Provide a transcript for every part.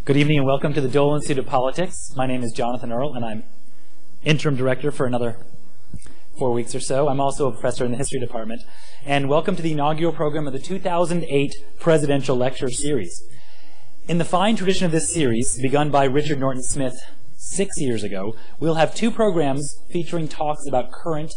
Good evening and welcome to the Dole Institute of Politics. My name is Jonathan Earl and I'm interim director for another 4 weeks or so. I'm also a professor in the history department. And welcome to the inaugural program of the 2008 Presidential Lecture Series. In the fine tradition of this series, begun by Richard Norton Smith 6 years ago, we'll have two programs featuring talks about current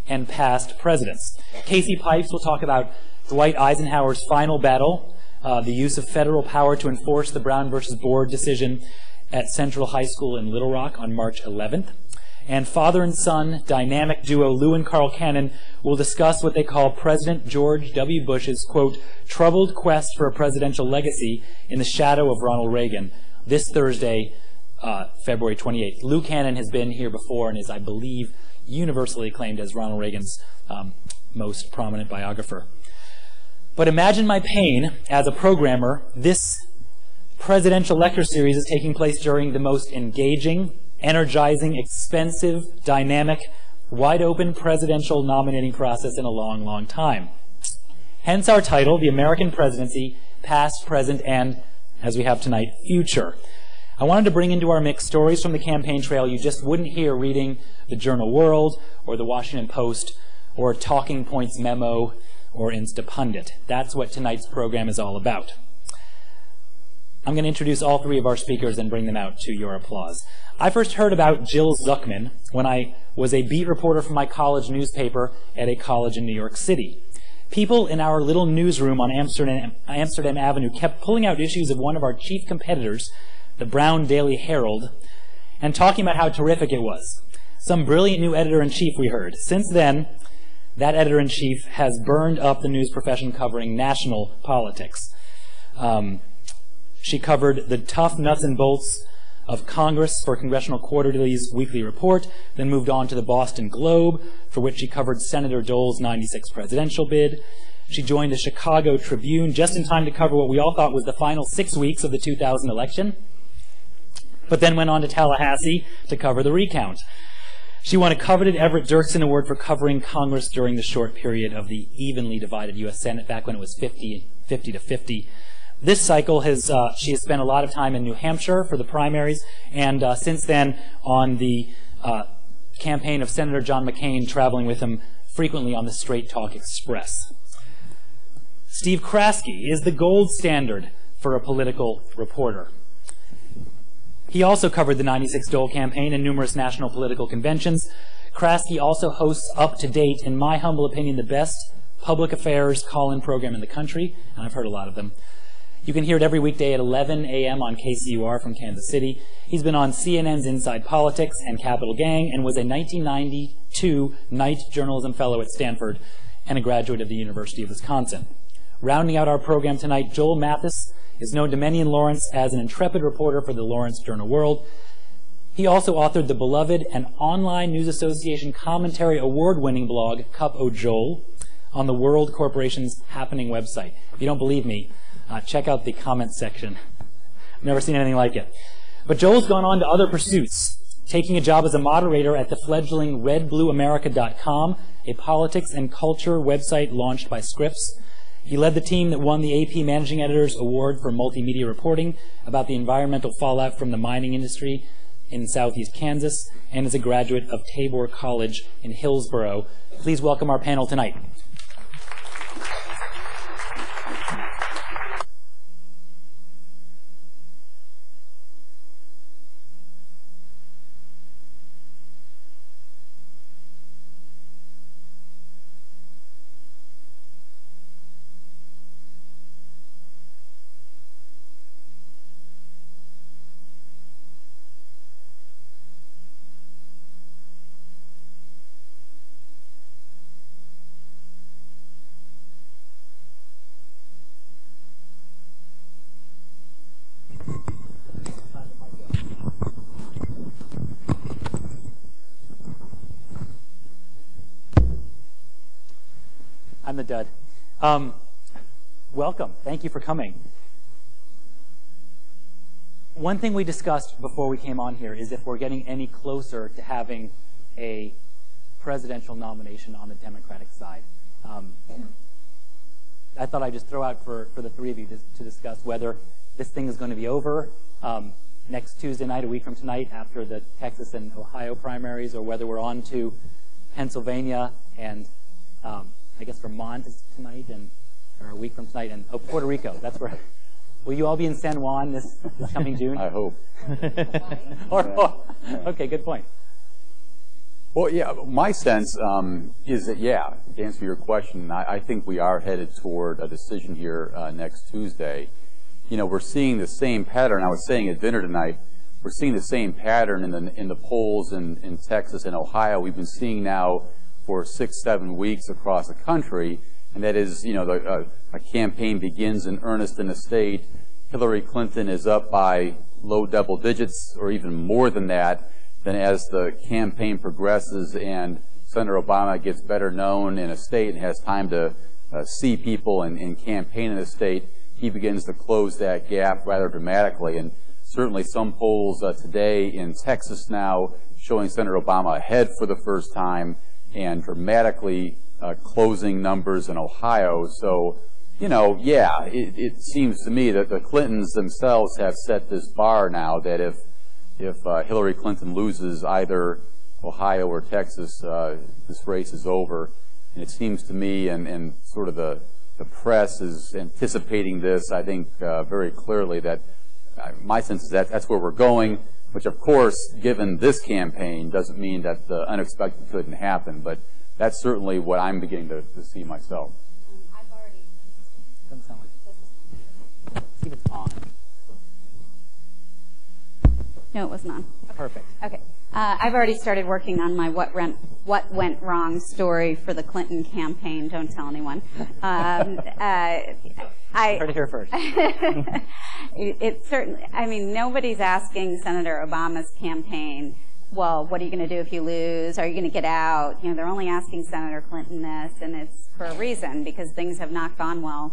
and past presidents. Casey Pipes will talk about Dwight Eisenhower's final battle, the use of federal power to enforce the Brown versus Board decision at Central High School in Little Rock on March 11th. And father and son dynamic duo Lou and Carl Cannon will discuss what they call President George W. Bush's, quote, troubled quest for a presidential legacy in the shadow of Ronald Reagan this Thursday, February 28th. Lou Cannon has been here before and is, I believe, universally acclaimed as Ronald Reagan's most prominent biographer. But imagine my pain as a programmer. This presidential lecture series is taking place during the most engaging, energizing, expensive, dynamic, wide-open presidential nominating process in a long, long time. Hence our title, The American Presidency, Past, Present, and, as we have tonight, Future. I wanted to bring into our mix stories from the campaign trail you just wouldn't hear reading the Journal World or the Washington Post or Talking Points Memo or Instapundit. That's what tonight's program is all about. I'm going to introduce all three of our speakers and bring them out to your applause. I first heard about Jill Zuckman when I was a beat reporter for my college newspaper at a college in New York City. People in our little newsroom on Amsterdam Avenue kept pulling out issues of one of our chief competitors, the Brown Daily Herald, and talking about how terrific it was. Some brilliant new editor-in-chief, we heard. Since then, that editor-in-chief has burned up the news profession covering national politics. She covered the tough nuts and bolts of Congress for Congressional Quarterly's weekly report, then moved on to the Boston Globe, for which she covered Senator Dole's '96 presidential bid. She joined the Chicago Tribune just in time to cover what we all thought was the final 6 weeks of the 2000 election, but then went on to Tallahassee to cover the recount. She won a coveted Everett Dirksen Award for covering Congress during the short period of the evenly divided U.S. Senate, back when it was 50 to 50. This cycle, she has spent a lot of time in New Hampshire for the primaries, and since then on the campaign of Senator John McCain, traveling with him frequently on the Straight Talk Express. Steve Kraske is the gold standard for a political reporter. He also covered the '96 Dole campaign and numerous national political conventions. Kraske also hosts Up to Date, in my humble opinion, the best public affairs call-in program in the country, and I've heard a lot of them. You can hear it every weekday at 11 a.m. on KCUR from Kansas City. He's been on CNN's Inside Politics and Capital Gang and was a 1992 Knight Journalism Fellow at Stanford and a graduate of the University of Wisconsin. Rounding out our program tonight, Joel Mathis is known to many in Lawrence as an intrepid reporter for the Lawrence Journal World. He also authored the beloved and Online News Association commentary award-winning blog, Cup O' Joel, on the World Corporation's Happening website. If you don't believe me, check out the comments section. I've never seen anything like it. But Joel's gone on to other pursuits, taking a job as a moderator at the fledgling RedBlueAmerica.com, a politics and culture website launched by Scripps. He led the team that won the AP Managing Editor's Award for Multimedia Reporting about the environmental fallout from the mining industry in southeast Kansas, and is a graduate of Tabor College in Hillsboro. Please welcome our panel tonight. I'm the dud. Welcome. Thank you for coming. One thing we discussed before we came on here is if we're getting any closer to having a presidential nomination on the Democratic side. I thought I'd just throw out for the three of you to discuss whether this thing is going to be over next Tuesday night, a week from tonight, after the Texas and Ohio primaries, or whether we're on to Pennsylvania and I guess Vermont is tonight, or a week from tonight, and Puerto Rico. That's where. Will you all be in San Juan this coming June? I hope. Okay, good point. Well, yeah, my sense is that, yeah, to answer your question, I think we are headed toward a decision here next Tuesday. You know, we're seeing the same pattern. I was saying at dinner tonight, we're seeing the same pattern in the polls in Texas and Ohio. We've been seeing now for 6-7 weeks across the country, and that is, you know, a campaign begins in earnest in the state. Hillary Clinton is up by low double digits, or even more than that. Then as the campaign progresses and Senator Obama gets better known in a state and has time to see people and campaign in a state, he begins to close that gap rather dramatically. And certainly some polls today in Texas now showing Senator Obama ahead for the first time, and dramatically closing numbers in Ohio. So, you know, yeah, it seems to me that the Clintons themselves have set this bar now that if Hillary Clinton loses either Ohio or Texas, this race is over. And it seems to me, and sort of the press is anticipating this, I think, very clearly, that my sense is that that's where we're going, which, of course, given this campaign, doesn't mean that the unexpected couldn't happen. But that's certainly what I'm beginning to see myself. I've already... Doesn't sound like it. See if it's on. No, it wasn't on. Perfect. Okay. I've already started working on my what went wrong story for the Clinton campaign. Don't tell anyone. Heard it here first. It certainly, I mean, nobody's asking Senator Obama's campaign, well, what are you going to do if you lose? Are you going to get out? You know, they're only asking Senator Clinton this, and it's for a reason, because things have not gone well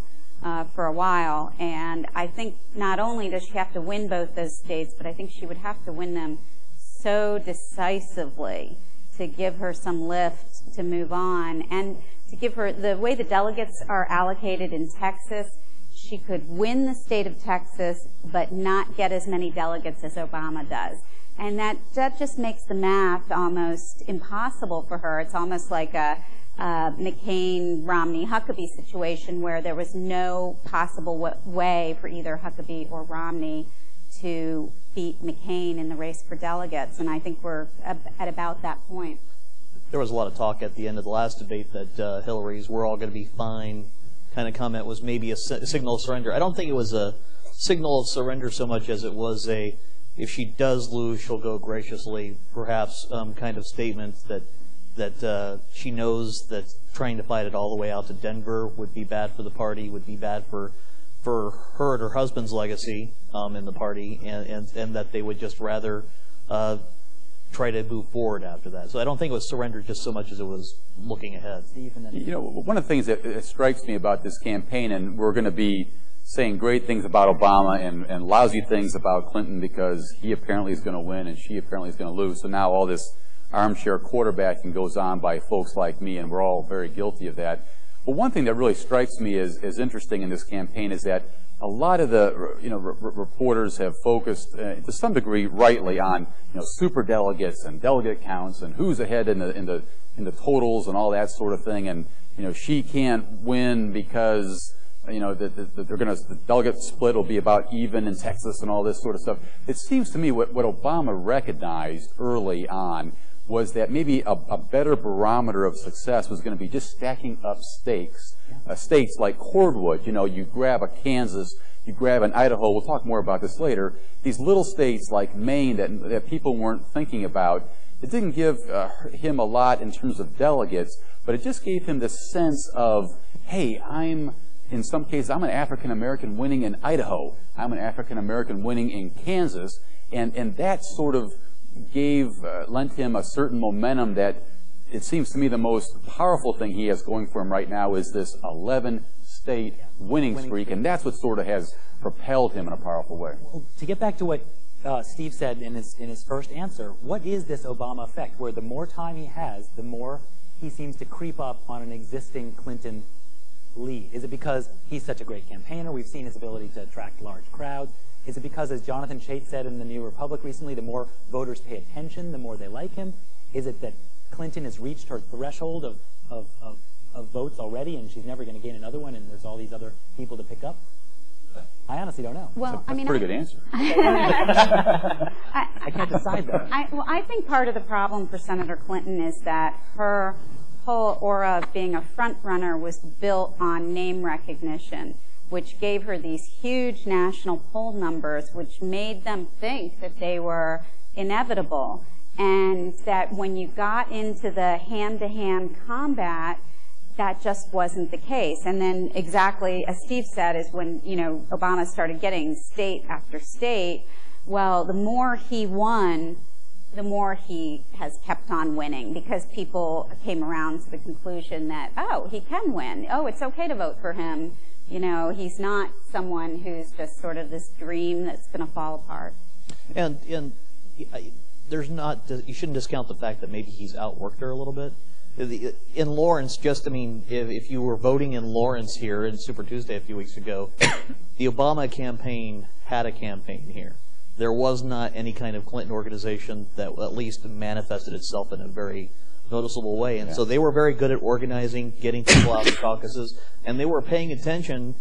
for a while. And I think not only does she have to win both those states, but I think she would have to win them so decisively to give her some lift to move on, and to give her, the way the delegates are allocated in Texas, she could win the state of Texas but not get as many delegates as Obama does. And that just makes the math almost impossible for her. It's almost like a McCain, Romney, Huckabee situation where there was no possible way for either Huckabee or Romney to beat McCain in the race for delegates. And I think we're at about that point. There was a lot of talk at the end of the last debate that Hillary's "we're all going to be fine" kind of comment was maybe a signal of surrender. I don't think it was a signal of surrender so much as it was a, if she does lose, she'll go graciously, perhaps kind of statement that she knows that trying to fight it all the way out to Denver would be bad for the party, would be bad for her and her husband's legacy in the party, and that they would just rather try to move forward after that. So I don't think it was surrender just so much as it was looking ahead. You know, one of the things that strikes me about this campaign, and we're going to be saying great things about Obama and lousy things about Clinton because he apparently is going to win and she apparently is going to lose. So now all this armchair quarterbacking goes on by folks like me, and we're all very guilty of that. But one thing that really strikes me as interesting in this campaign is that a lot of the reporters have focused to some degree rightly on super delegates and delegate counts and who's ahead in the totals and all that sort of thing, and she can't win because the delegate split will be about even in Texas and all this sort of stuff. It seems to me what Obama recognized early on was that maybe a better barometer of success was going to be just stacking up states like Cordwood. You grab a Kansas, you grab an Idaho. We'll talk more about this later. These little states like Maine that people weren't thinking about. It didn't give him a lot in terms of delegates, but it just gave him this sense of, hey, in some cases, I'm an African-American winning in Idaho. I'm an African-American winning in Kansas. And that sort of lent him a certain momentum that it seems to me the most powerful thing he has going for him right now is this 11-state winning streak. And that's what sort of has propelled him in a powerful way. Well, to get back to what Steve said in his first answer, what is this Obama effect where the more time he has, the more he seems to creep up on an existing Clinton lead? Is it because he's such a great campaigner? We've seen his ability to attract large crowds. Is it because, as Jonathan Chait said in the New Republic recently, the more voters pay attention, the more they like him? Is it that Clinton has reached her threshold of votes already, and she's never going to gain another one, and there's all these other people to pick up? I honestly don't know. Well, That's a pretty good answer. I can't decide that. I think part of the problem for Senator Clinton is that her whole aura of being a front runner was built on name recognition, which gave her these huge national poll numbers, which made them think that they were inevitable, and that when you got into the hand-to-hand combat, that just wasn't the case. And then exactly as Steve said is when, Obama started getting state after state, well, the more he won, the more he has kept on winning, because people came around to the conclusion that, oh, he can win. Oh, it's okay to vote for him. He's not someone who's just sort of this dream that's going to fall apart. And there's not, you shouldn't discount the fact that maybe he's outworked her a little bit. In Lawrence, if you were voting in Lawrence here in Super Tuesday a few weeks ago, the Obama campaign had a campaign here. There was not any kind of Clinton organization that at least manifested itself in a very noticeable way. And so they were very good at organizing, getting people out of caucuses, and they were paying attention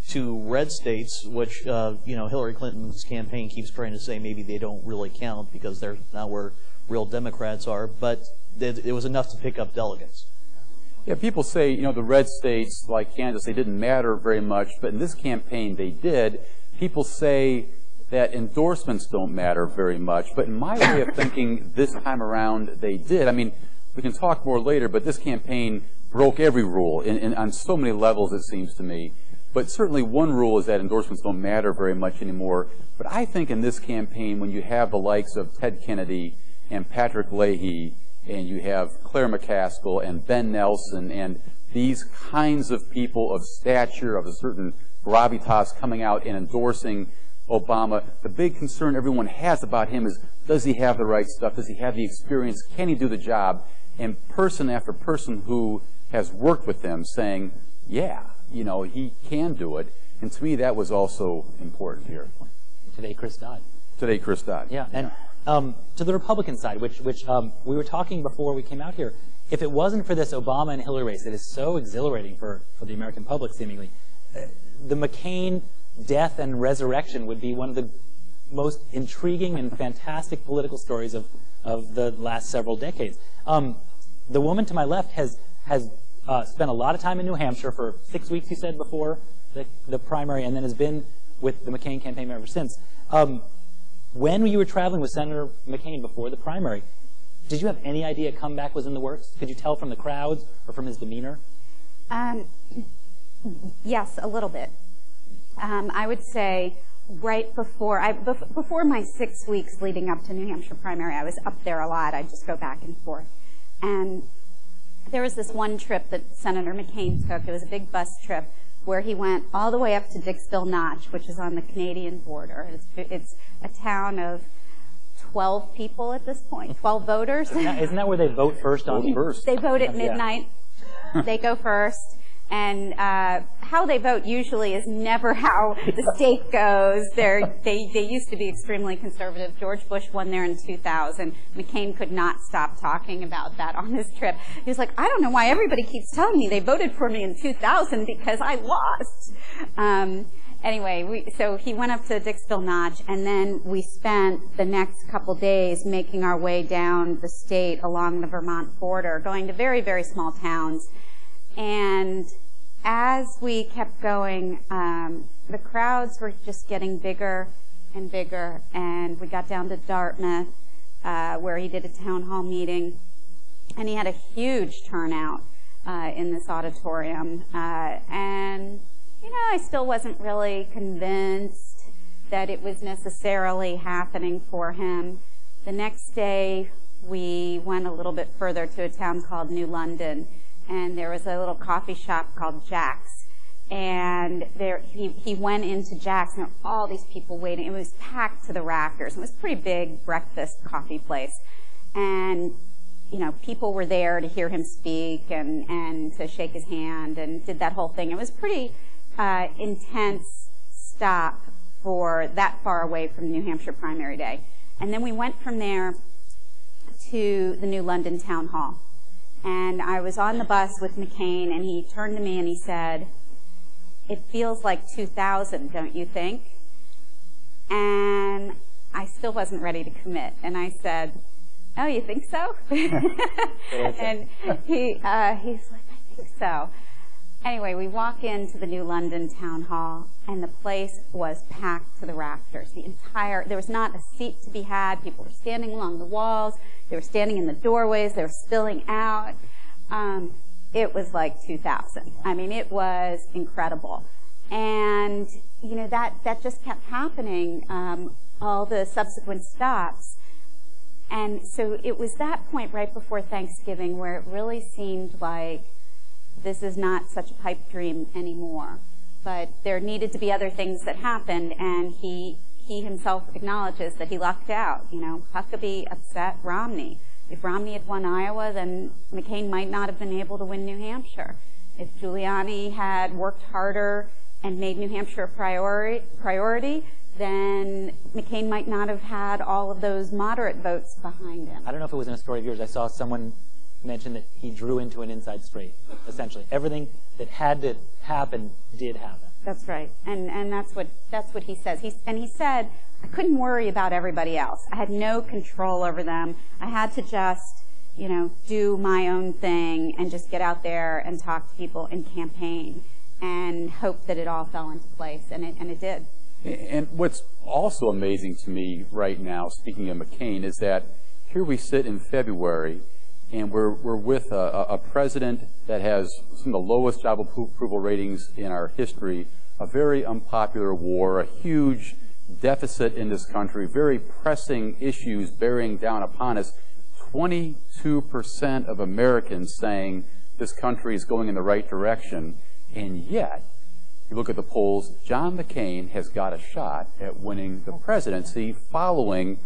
to red states, which, Hillary Clinton's campaign keeps trying to say maybe they don't really count because they're not where real Democrats are, but it was enough to pick up delegates. Yeah, people say, the red states like Kansas, they didn't matter very much, but in this campaign they did. People say that endorsements don't matter very much, but in my way of thinking, this time around they did. I mean, we can talk more later, but this campaign broke every rule on so many levels, it seems to me. But certainly one rule is that endorsements don't matter very much anymore. But I think in this campaign, when you have the likes of Ted Kennedy and Patrick Leahy, and you have Claire McCaskill and Ben Nelson and these kinds of people of stature, of a certain gravitas coming out and endorsing Obama, the big concern everyone has about him is, does he have the right stuff? Does he have the experience? Can he do the job? And person after person who has worked with him saying, yeah, he can do it. And to me, that was also important here. Today, Chris Dodd. Yeah, and to the Republican side, which we were talking before we came out here, if it wasn't for this Obama and Hillary race that is so exhilarating for the American public, seemingly, the McCain death and resurrection would be one of the most intriguing and fantastic political stories of the last several decades. The woman to my left has spent a lot of time in New Hampshire for 6 weeks, you said, before the primary, and then has been with the McCain campaign ever since. When you were traveling with Senator McCain before the primary, did you have any idea a comeback was in the works? Could you tell from the crowds or from his demeanor? Yes, a little bit. I would say right before my 6 weeks leading up to New Hampshire primary, I was up there a lot. I'd just go back and forth. And there was this one trip that Senator McCain took. It was a big bus trip where he went all the way up to Dixville Notch, which is on the Canadian border. It's a town of 12 people at this point, 12 voters. Isn't that where they vote first on first? They vote at midnight. They go first. And how they vote usually is never how the state goes. They used to be extremely conservative. George Bush won there in 2000. McCain could not stop talking about that on this trip. He was like, I don't know why everybody keeps telling me they voted for me in 2000 because I lost. Anyway, so he went up to Dixville Notch, and then we spent the next couple days making our way down the state along the Vermont border, going to very, very small towns. And as we kept going, the crowds were just getting bigger and bigger, and we got down to Dartmouth, where he did a town hall meeting, and he had a huge turnout in this auditorium. And, I still wasn't really convinced that it was necessarily happening for him. The next day, we went a little bit further to a town called New London, and there was a little coffee shop called Jack's. And he went into Jack's, and there were all these people waiting. It was packed to the rafters. It was a pretty big breakfast coffee place. And people were there to hear him speak and to shake his hand and did that whole thing. It was pretty intense stop for that far away from New Hampshire primary day. And then we went from there to the New London Town Hall. And I was on the bus with McCain, and he turned to me and he said, "It feels like 2000, don't you think?" And I still wasn't ready to commit. And I said, "Oh, you think so?" And he's like, "I think so." Anyway, we walk into the New London Town Hall, and the place was packed to the rafters. There was not a seat to be had. People were standing along the walls. They were standing in the doorways. They were spilling out. It was like 2000. I mean, it was incredible. And, that just kept happening, all the subsequent stops. And so it was that point right before Thanksgiving where it really seemed like this is not such a pipe dream anymore. But there needed to be other things that happened, and he himself acknowledges that he lucked out. Huckabee upset Romney. If Romney had won Iowa, then McCain might not have been able to win New Hampshire. If Giuliani had worked harder and made New Hampshire a priority, then McCain might not have had all of those moderate votes behind him. I don't know if it was in a story of yours. I saw someone mention that he drew into an inside straight, essentially. Everything that had to happen did happen. That's right. And that's what he says. He said, "I couldn't worry about everybody else. I had no control over them. I had to just, do my own thing and just get out there and talk to people and campaign and hope that it all fell into place." And it did. And what's also amazing to me right now, speaking of McCain, is that here we sit in February, and we're with a president that has some of the lowest job approval ratings in our history, a very unpopular war, a huge deficit in this country, very pressing issues bearing down upon us. 22% of Americans saying this country is going in the right direction, and yet, you look at the polls, John McCain has got a shot at winning the presidency following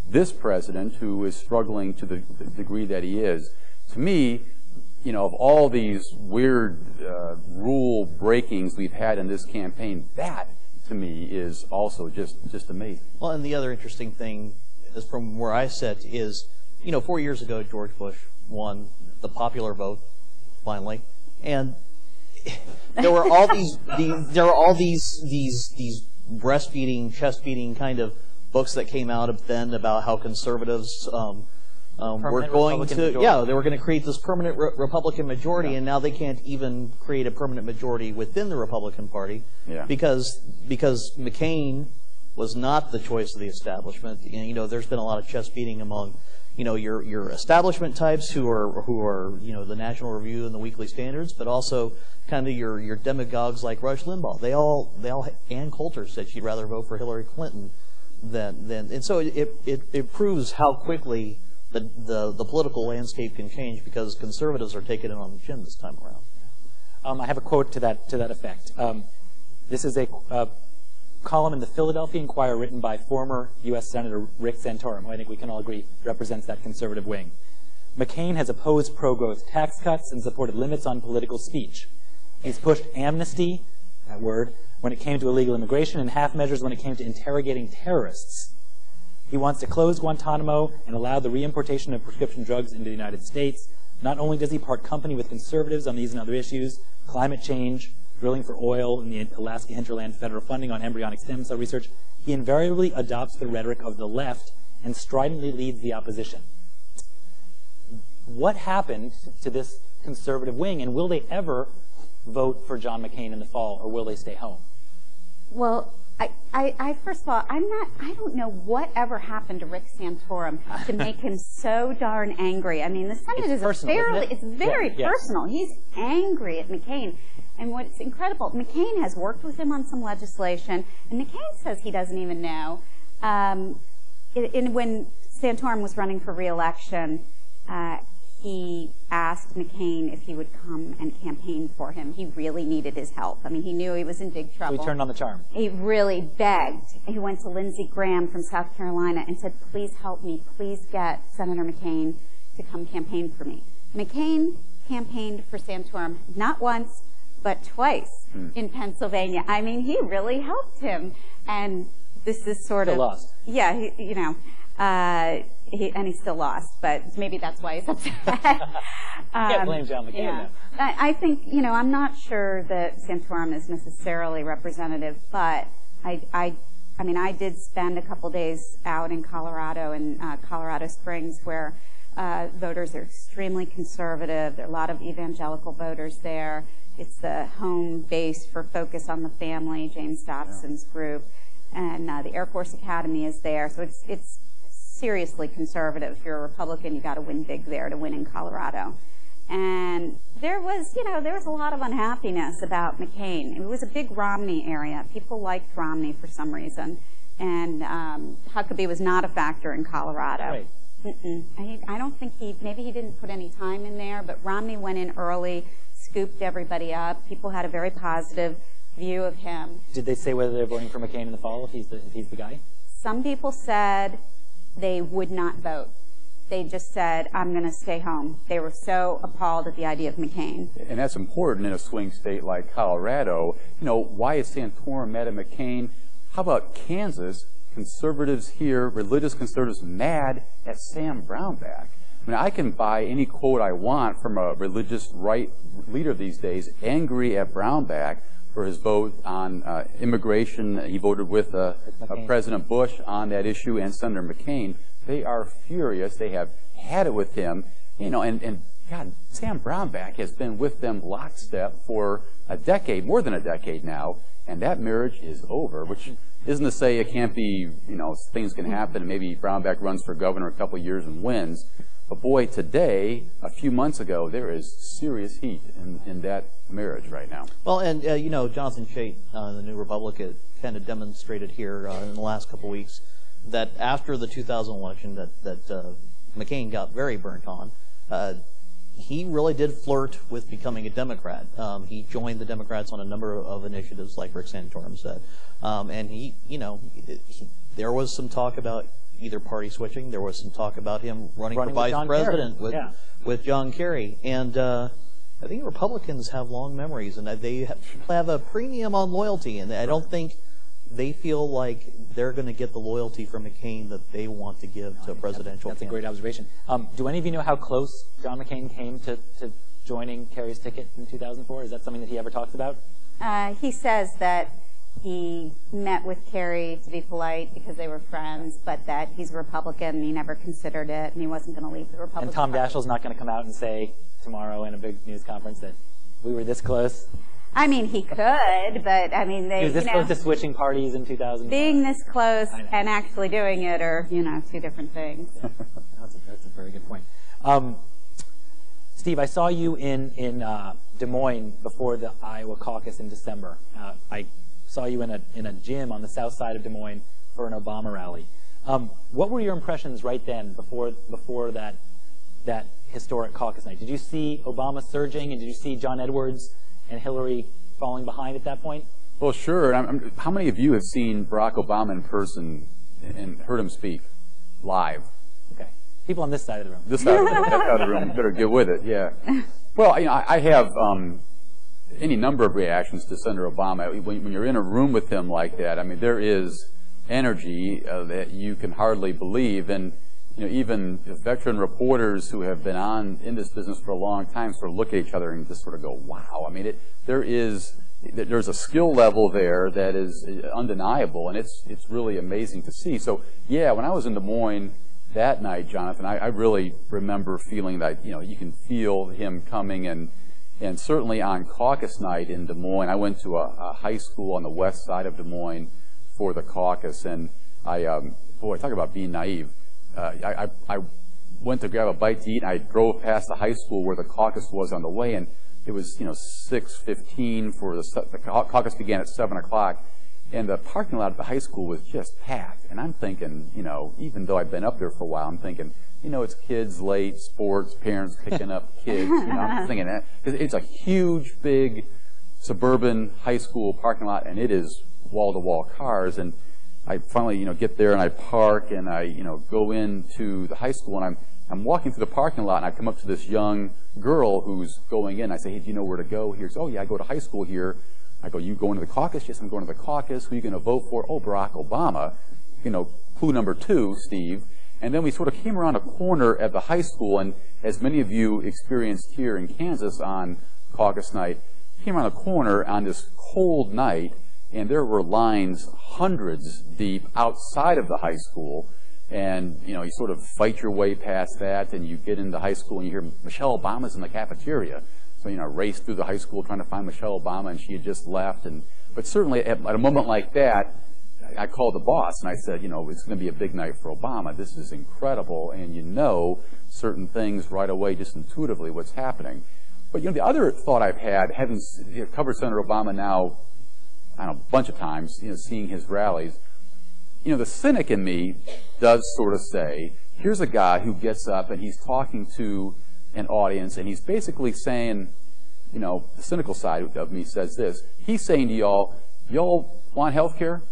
this president who is struggling to the degree that he is. To me, of all these weird rule breakings we've had in this campaign, that to me is also just amazing. Well, and the other interesting thing is from where I sit is, 4 years ago George Bush won the popular vote finally, and there were all these breastfeeding, chest-feeding kind of books that came out then about how conservatives were going to, they were going to create this permanent Republican majority, and now they can't even create a permanent majority within the Republican Party because McCain was not the choice of the establishment. And, there's been a lot of chest beating among, your establishment types who are the National Review and the Weekly Standards, but also kind of your demagogues like Rush Limbaugh. They all Ann Coulter said she'd rather vote for Hillary Clinton than and so it proves how quickly the political landscape can change because conservatives are taking it on the chin this time around. I have a quote to that effect. This is a column in the Philadelphia Inquirer written by former U.S. Senator Rick Santorum, who I think we can all agree represents that conservative wing. McCain has opposed pro-growth tax cuts and supported limits on political speech. He's pushed amnesty, that word, when it came to illegal immigration, and half measures when it came to interrogating terrorists. He wants to close Guantanamo and allow the reimportation of prescription drugs into the United States. Not only does he part company with conservatives on these and other issues, climate change, drilling for oil in the Alaska hinterland, federal funding on embryonic stem cell research, he invariably adopts the rhetoric of the left and stridently leads the opposition. What happened to this conservative wing, and will they ever vote for John McCain in the fall, or will they stay home? Well, I first of all, I don't know what ever happened to Rick Santorum to make him so darn angry. I mean, the Senate is it's very personal. He's angry at McCain. And what's incredible, McCain has worked with him on some legislation, and McCain says he doesn't even know. When Santorum was running for re-election, he asked McCain if he would come and campaign for him. He really needed his help. I mean, he knew he was in big trouble. So he turned on the charm. He really begged. He went to Lindsey Graham from South Carolina and said, "Please help me. Please get Senator McCain to come campaign for me. McCain campaigned for Santorum not once, but twice in Pennsylvania. I mean, he really helped him. And this is sort of... Still lost. Yeah, and he still lost, but maybe that's why he's upset. Can't blame John McCain. Yeah. I think, I'm not sure that Santorum is necessarily representative, but I did spend a couple days out in Colorado, in Colorado Springs, where voters are extremely conservative. There are a lot of evangelical voters there. It's the home base for Focus on the Family, James Dobson's group, and the Air Force Academy is there. So it's seriously conservative. If you're a Republican, you got to win big there to win in Colorado. And there was a lot of unhappiness about McCain. It was a big Romney area. People liked Romney for some reason, and Huckabee was not a factor in Colorado. Right. I don't think maybe he didn't put any time in there, but Romney went in early, scooped everybody up. People had a very positive view of him. Did they say whether they're voting for McCain in the fall if he's the guy? Some people said they would not vote. They just said, I'm going to stay home. They were so appalled at the idea of McCain. And that's important in a swing state like Colorado. Why is Santorum mad at McCain? How about Kansas? Conservatives here, religious conservatives, mad at Sam Brownback. I can buy any quote I want from a religious right leader these days, angry at Brownback for his vote on immigration. He voted with President Bush on that issue and Senator McCain. They are furious. They have had it with him. And God, Sam Brownback has been with them lockstep for a decade, more than a decade now, and that marriage is over, which isn't to say it can't be, things can happen. Maybe Brownback runs for governor a couple of years and wins. But boy, today, a few months ago, there is serious heat in that marriage right now. Well, and, Jonathan Chait, the New Republican, kind of demonstrated here in the last couple of weeks that after the 2000 election that McCain got very burnt on, he really did flirt with becoming a Democrat. He joined the Democrats on a number of initiatives, like Rick Santorum said. And there was some talk about either party switching. There was some talk about him running for vice president with John Kerry. And I think Republicans have long memories, and they have a premium on loyalty. And I don't think they feel like they're going to get the loyalty from McCain that they want to give to a presidential That's a great observation. Do any of you know how close John McCain came to joining Kerry's ticket in 2004? Is that something that he ever talks about? He says that he met with Kerry to be polite because they were friends, but that he's a Republican and he never considered it and he wasn't going to leave the Republican And Tom Party. Daschle's not going to come out and say tomorrow in a big news conference that we were this close? I mean, he could, but I mean, he was this close to switching parties in 2000. Being this close and actually doing it are, two different things. That's a very good point. Steve, I saw you in Des Moines before the Iowa caucus in December. I saw you in a gym on the south side of Des Moines for an Obama rally. What were your impressions right then, before that historic caucus night? Did you see Obama surging, and did you see John Edwards and Hillary falling behind at that point? Well, sure. How many of you have seen Barack Obama in person and heard him speak live? Okay. People on this side of the room. This side of the room. That side of the room. Better get with it, yeah. Well, I have any number of reactions to Senator Obama. When you're in a room with him like that, there is energy that you can hardly believe. And even veteran reporters who have been in this business for a long time sort of look at each other and just sort of go, wow. There's a skill level there that is undeniable, and it's really amazing to see. So, yeah, when I was in Des Moines that night, Jonathan, I really remember feeling that, you can feel him coming, and certainly on caucus night in Des Moines, I went to a high school on the west side of Des Moines for the caucus, and talk about being naive. I went to grab a bite to eat, and I drove past the high school where the caucus was on the way, and it was 6:15 for the caucus began at 7 o'clock, and the parking lot of the high school was just packed. And I'm thinking, even though I've been up there for a while, I'm thinking, it's kids late, sports, parents picking up kids. I'm thinking that it's a huge, big suburban high school parking lot, and it is wall-to-wall cars. And I finally, get there and I park and I, go into the high school, and I'm walking through the parking lot, and I come up to this young girl who's going in. I say, hey, do you know where to go here? She says, oh, yeah, I go to high school here. I go, you going to the caucus? Yes, I'm going to the caucus. Who are you going to vote for? Oh, Barack Obama. You know, clue number 2, Steve. And then we sort of came around a corner at the high school, and as many of you experienced here in Kansas on caucus night, came around a corner on this cold night, and there were lines hundreds deep outside of the high school. And, you know, you sort of fight your way past that, and you get into high school, and you hear Michelle Obama's in the cafeteria. So, you know, race through the high school trying to find Michelle Obama, and she had just left. But certainly at a moment like that, I called the boss, and I said, you know, it's going to be a big night for Obama. This is incredible, and you know certain things right away, just intuitively, what's happening. But, you know, the other thought I've had, having covered Senator Obama now, I don't know, a bunch of times, you know, seeing his rallies, you know, the cynic in me does sort of say, here's a guy who gets up and he's talking to an audience, and he's basically saying, you know, the cynical side of me says this. He's saying to y'all, y'all want health care?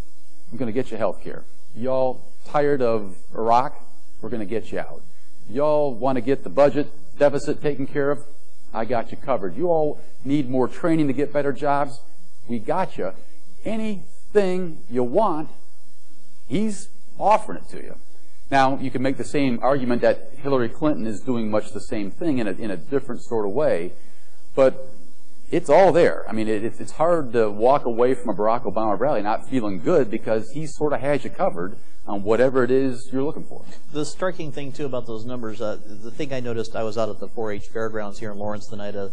I'm going to get you health care. Y'all tired of Iraq? We're going to get you out. Y'all want to get the budget deficit taken care of? I got you covered. You all need more training to get better jobs? We got you. Anything you want, he's offering it to you. Now, you can make the same argument that Hillary Clinton is doing much the same thing in a different sort of way, but it's all there. I mean, it's hard to walk away from a Barack Obama rally not feeling good because he sort of has you covered on whatever it is you're looking for. The striking thing, too, about those numbers, the thing I noticed, I was out at the 4-H fairgrounds here in Lawrence the night of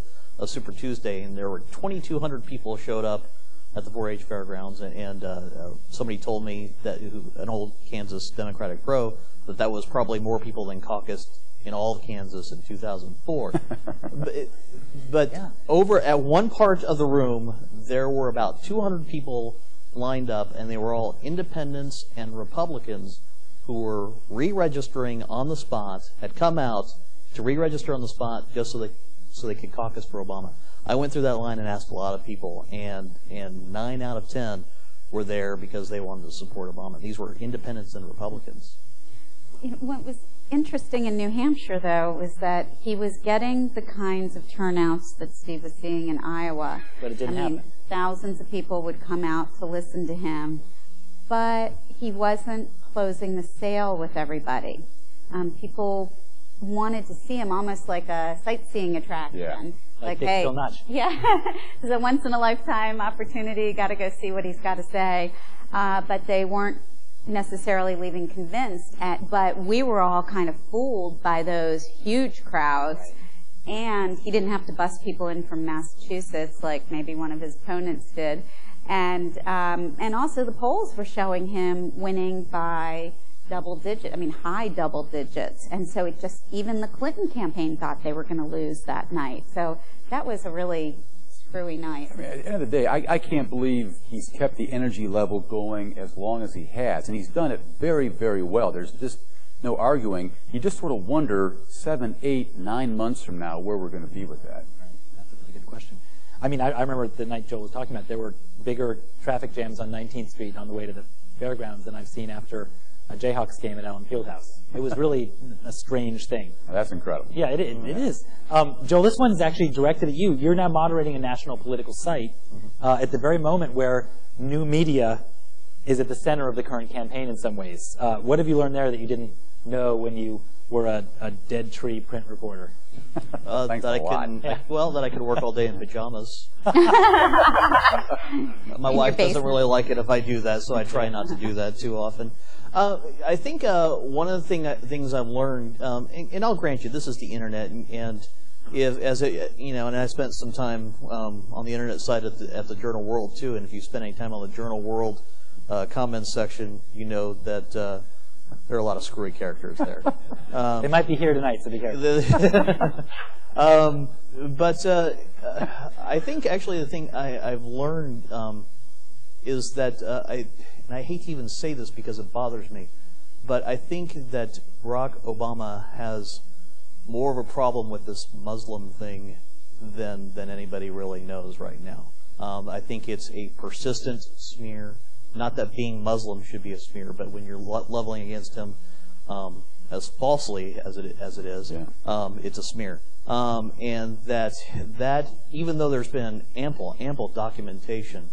Super Tuesday, and there were 2,200 people showed up at the 4-H fairgrounds, and somebody told me that an old Kansas Democratic pro that was probably more people than caucused in all of Kansas in 2004. but yeah. Over at one part of the room, there were about 200 people lined up, and they were all independents and Republicans who were re-registering on the spot, had come out to re-register on the spot just so they could caucus for Obama. I went through that line and asked a lot of people, and 9 out of 10 were there because they wanted to support Obama. These were independents and Republicans. What was interesting in New Hampshire, though, was that he was getting the kinds of turnouts that Steve was seeing in Iowa. But it didn't happen. Thousands of people would come out to listen to him, but he wasn't closing the sale with everybody. People wanted to see him almost like a sightseeing attraction. Yeah. Like, hey, yeah, it's a once-in-a-lifetime opportunity. Got to go see what he's got to say. But they weren't necessarily leaving convinced. But we were all kind of fooled by those huge crowds. And he didn't have to bust people in from Massachusetts like maybe one of his opponents did. And also the polls were showing him winning by high double digits. And so even the Clinton campaign thought they were going to lose that night. So that was a really screwy night. I mean, at the end of the day, I can't believe he's kept the energy level going as long as he has. And he's done it very, very well. There's just no arguing. You just sort of wonder 7, 8, 9 months from now where we're going to be with that. Right. That's a really good question. I mean, I remember the night Joel was talking about, there were bigger traffic jams on 19th Street on the way to the fairgrounds than I've seen after a Jayhawks game at Allen Fieldhouse. It was really a strange thing. That's incredible. Yeah, it is. Joel, this one is actually directed at you. You're now moderating a national political site at the very moment where new media is at the center of the current campaign in some ways. What have you learned there that you didn't know when you were a dead tree print reporter? Thanks a lot. That I could work all day in pajamas. My wife doesn't really like it if I do that, so I try not to do that too often. I think one of the things I've learned, and I'll grant you, this is the internet, and I spent some time on the internet site at the Journal World too. And if you spend any time on the Journal World comments section, you know that there are a lot of screwy characters there. They might be here tonight, so be careful. But I think actually the thing I've learned is that and I hate to even say this because it bothers me, but I think that Barack Obama has more of a problem with this Muslim thing than anybody really knows right now. I think it's a persistent smear. Not that being Muslim should be a smear, but when you're leveling against him, as falsely as it is, it's a smear. And that even though there's been ample documentation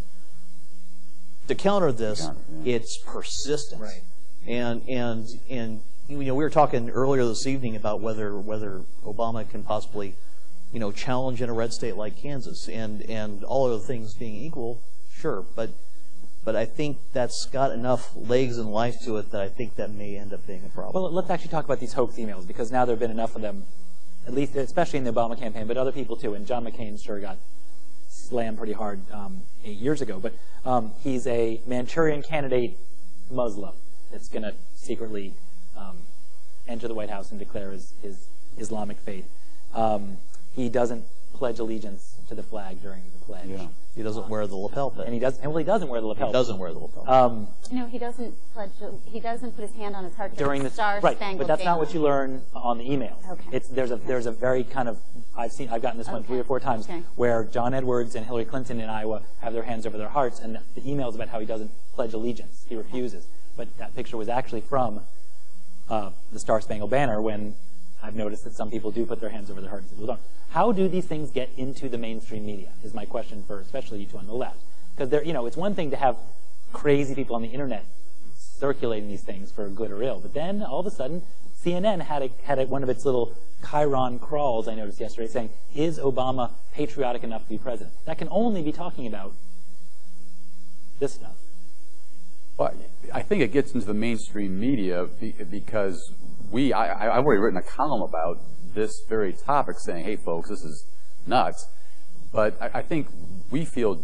to counter this, it's persistent. Right. And we were talking earlier this evening about whether Obama can possibly, challenge in a red state like Kansas, and all other things being equal, sure, but I think that's got enough legs and life to it that I think that may end up being a problem. Well, let's actually talk about these hoax emails, because now there have been enough of them, at least, especially in the Obama campaign, but other people too. And John McCain sure got slammed pretty hard 8 years ago. But he's a Manchurian candidate Muslim that's going to secretly enter the White House and declare his Islamic faith. He doesn't pledge allegiance to the flag during the pledge. Yeah. He doesn't wear the lapel pin. And he doesn't wear the lapel. He doesn't wear the lapel. No, he doesn't pledge. He doesn't put his hand on his heart during the Star-Spangled right, but that's not what you learn on the emails. Okay. There's a very kind of I've gotten this one 3 or 4 times where John Edwards and Hillary Clinton in Iowa have their hands over their hearts, and the emails about how he doesn't pledge allegiance, he refuses. But that picture was actually from the Star-Spangled Banner, when I've noticed that some people do put their hands over their hearts and people don't. How do these things get into the mainstream media is my question for especially you two on the left. Because it's one thing to have crazy people on the internet circulating these things for good or ill, but then all of a sudden CNN had one of its little Chiron crawls I noticed yesterday saying, is Obama patriotic enough to be president? That can only be talking about this stuff. Well, I think it gets into the mainstream media because I've already written a column about this very topic saying, hey, folks, this is nuts. But I think we feel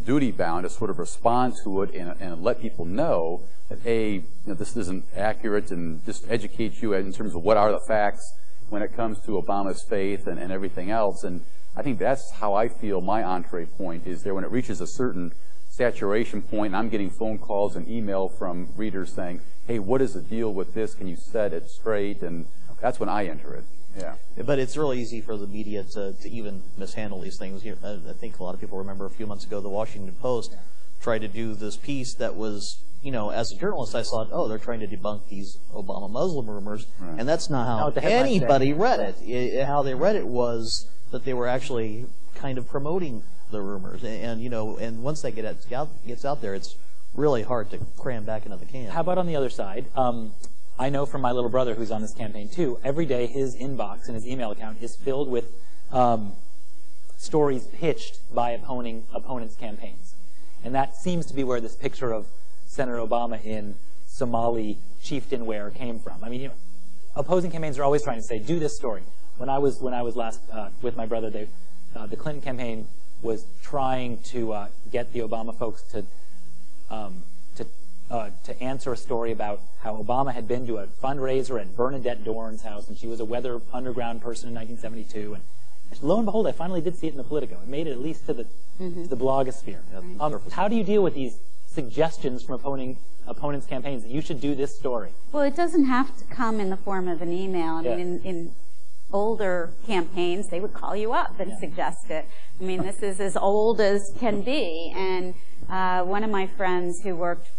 duty-bound to sort of respond to it and let people know that, this isn't accurate, and just educate you in terms of what are the facts when it comes to Obama's faith and everything else. And I think that's how I feel my entree point is there when it reaches a certain saturation point, and I'm getting phone calls and email from readers saying, hey, what is the deal with this? Can you set it straight? And that's when I enter it. Yeah. But it's really easy for the media to even mishandle these things. I think a lot of people remember a few months ago the Washington Post tried to do this piece that was, as a journalist I thought, they're trying to debunk these Obama Muslim rumors. Right. And that's not how anybody read it. How they read it was that they were actually kind of promoting the rumors. And once that gets out there, it's really hard to cram back into the can. How about on the other side? I know from my little brother who's on this campaign too, every day his inbox and his email account is filled with stories pitched by opponents' campaigns. And that seems to be where this picture of Senator Obama in Somali chieftain wear came from. I mean, opposing campaigns are always trying to say, do this story. When I was last with my brother, the Clinton campaign was trying to get the Obama folks to answer a story about how Obama had been to a fundraiser at Bernadette Dorn's house, and she was a Weather Underground person in 1972. And lo and behold, I finally did see it in the Politico. It made it at least to the blogosphere. How do you deal with these suggestions from opponents' campaigns that you should do this story? Well, it doesn't have to come in the form of an email. I mean, in older campaigns, they would call you up and suggest it. I mean, this is as old as can be. And one of my friends who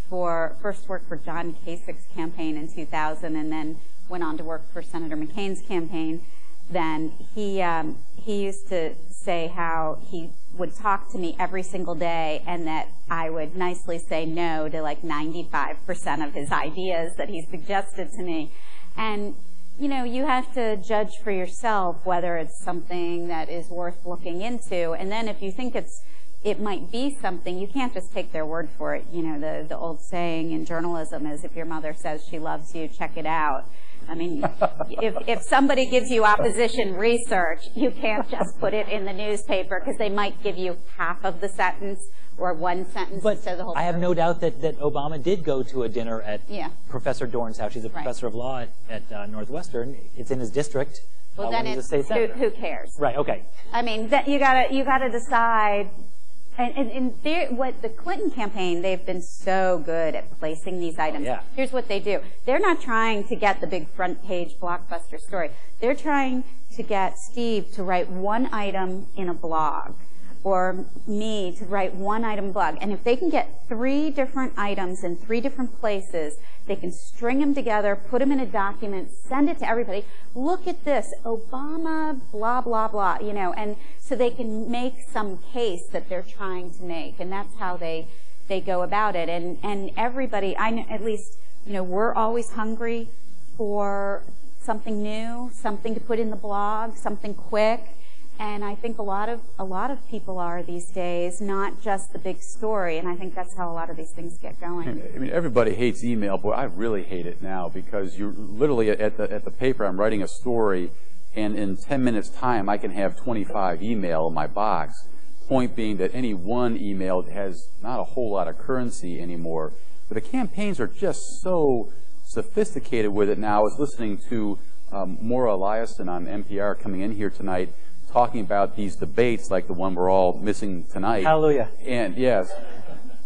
first worked for John Kasich's campaign in 2000 and then went on to work for Senator McCain's campaign, then he used to say how he would talk to me every single day and that I would nicely say no to like 95% of his ideas that he suggested to me. And you have to judge for yourself whether it's something that is worth looking into. And then if you think it might be something, you can't just take their word for it. The old saying in journalism is, if your mother says she loves you, check it out. I mean, if somebody gives you opposition research, you can't just put it in the newspaper because they might give you half of the sentence or one sentence instead of the whole. I have no doubt that Obama did go to a dinner at Professor Dorn's house. She's a professor of law at Northwestern. It's in his district. Well, then who cares? Right. Okay. I mean, you gotta decide. And in theory, what the Clinton campaign, they've been so good at placing these items. Here's what they do. They're not trying to get the big front page blockbuster story. They're trying to get Steve to write one item in a blog or me to write one item blog. And if they can get 3 different items in 3 different places, they can string them together, put them in a document, send it to everybody. Look at this, Obama, blah, blah, blah, you know, and so they can make some case that they're trying to make. And that's how they go about it. And everybody, I know, at least, you know, we're always hungry for something new, something to put in the blog, something quick. And I think a lot of people are these days, not just the big story. And I think that's how a lot of these things get going. I mean, everybody hates email, but I really hate it now because you're literally at the paper. I'm writing a story, and in 10 minutes' time, I can have 25 email in my box. Point being that any one email has not a whole lot of currency anymore. But the campaigns are just so sophisticated with it now. I was listening to Maura Eliason on NPR coming in here tonight, talking about these debates like the one we're all missing tonight. Hallelujah. And yes,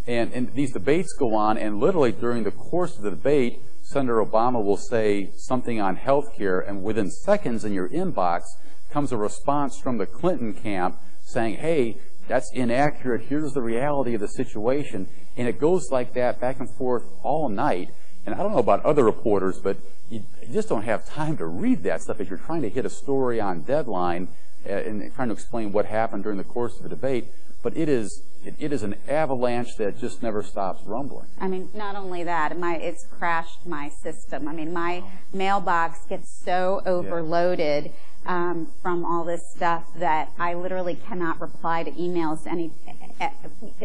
and these debates go on, and literally during the course of the debate, Senator Obama will say something on health care, and within seconds in your inbox comes a response from the Clinton camp saying, hey, that's inaccurate, here's the reality of the situation. And it goes like that back and forth all night. And I don't know about other reporters, but you just don't have time to read that stuff if you're trying to hit a story on deadline and trying to explain what happened during the course of the debate. But it is an avalanche that just never stops rumbling. I mean, not only that, it's crashed my system. I mean, my mailbox gets so overloaded from all this stuff that I literally cannot reply to emails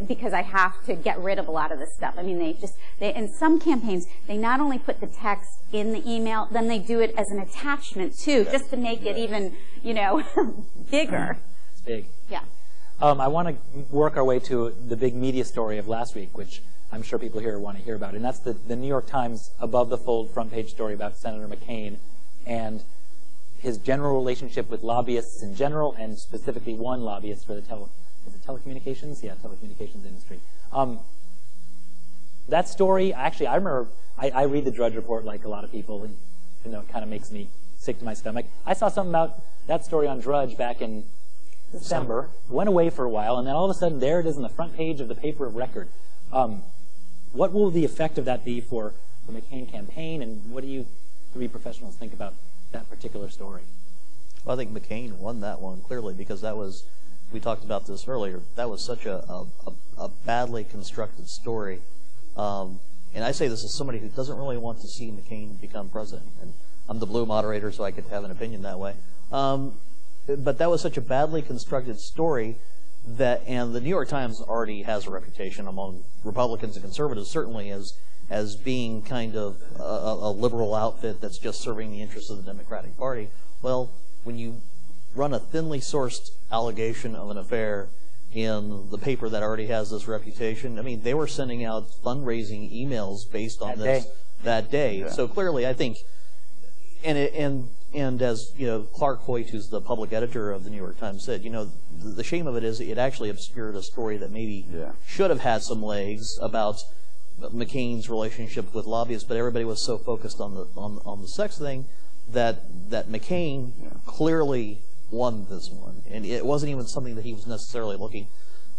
because I have to get rid of a lot of this stuff. I mean, they in some campaigns, they not only put the text in the email, then they do it as an attachment too, just to make it even, you know, bigger. It's big. Yeah. I want to work our way to the big media story of last week, which I'm sure people here want to hear about, and that's the New York Times above-the-fold front-page story about Senator McCain and his general relationship with lobbyists in general, and specifically one lobbyist for the telecommunications? Yeah, telecommunications industry. That story, actually, I remember, I read the Drudge Report like a lot of people, and you know, it kind of makes me sick to my stomach. I saw something about that story on Drudge back in December, went away for a while, and then all of a sudden there it is on the front page of the paper of record. What will the effect of that be for the McCain campaign, and what do you 3 professionals think about that particular story? Well, I think McCain won that one clearly because that was, we talked about this earlier, that was such a badly constructed story. And I say this as somebody who doesn't really want to see McCain become president. And I'm the blue moderator, so I could have an opinion that way. But that was such a badly constructed story that, and the New York Times already has a reputation among Republicans and conservatives, certainly as being kind of a liberal outfit that's just serving the interests of the Democratic Party. Well, when you run a thinly sourced allegation of an affair in the paper that already has this reputation, I mean, they were sending out fundraising emails based on that day. Yeah. So clearly, I think, and as you know, Clark Hoyt, who's the public editor of the New York Times, said, you know, the shame of it is it actually obscured a story that maybe should have had some legs about McCain's relationship with lobbyists, but everybody was so focused on the sex thing that McCain clearly won this one, and it wasn't even something that he was necessarily looking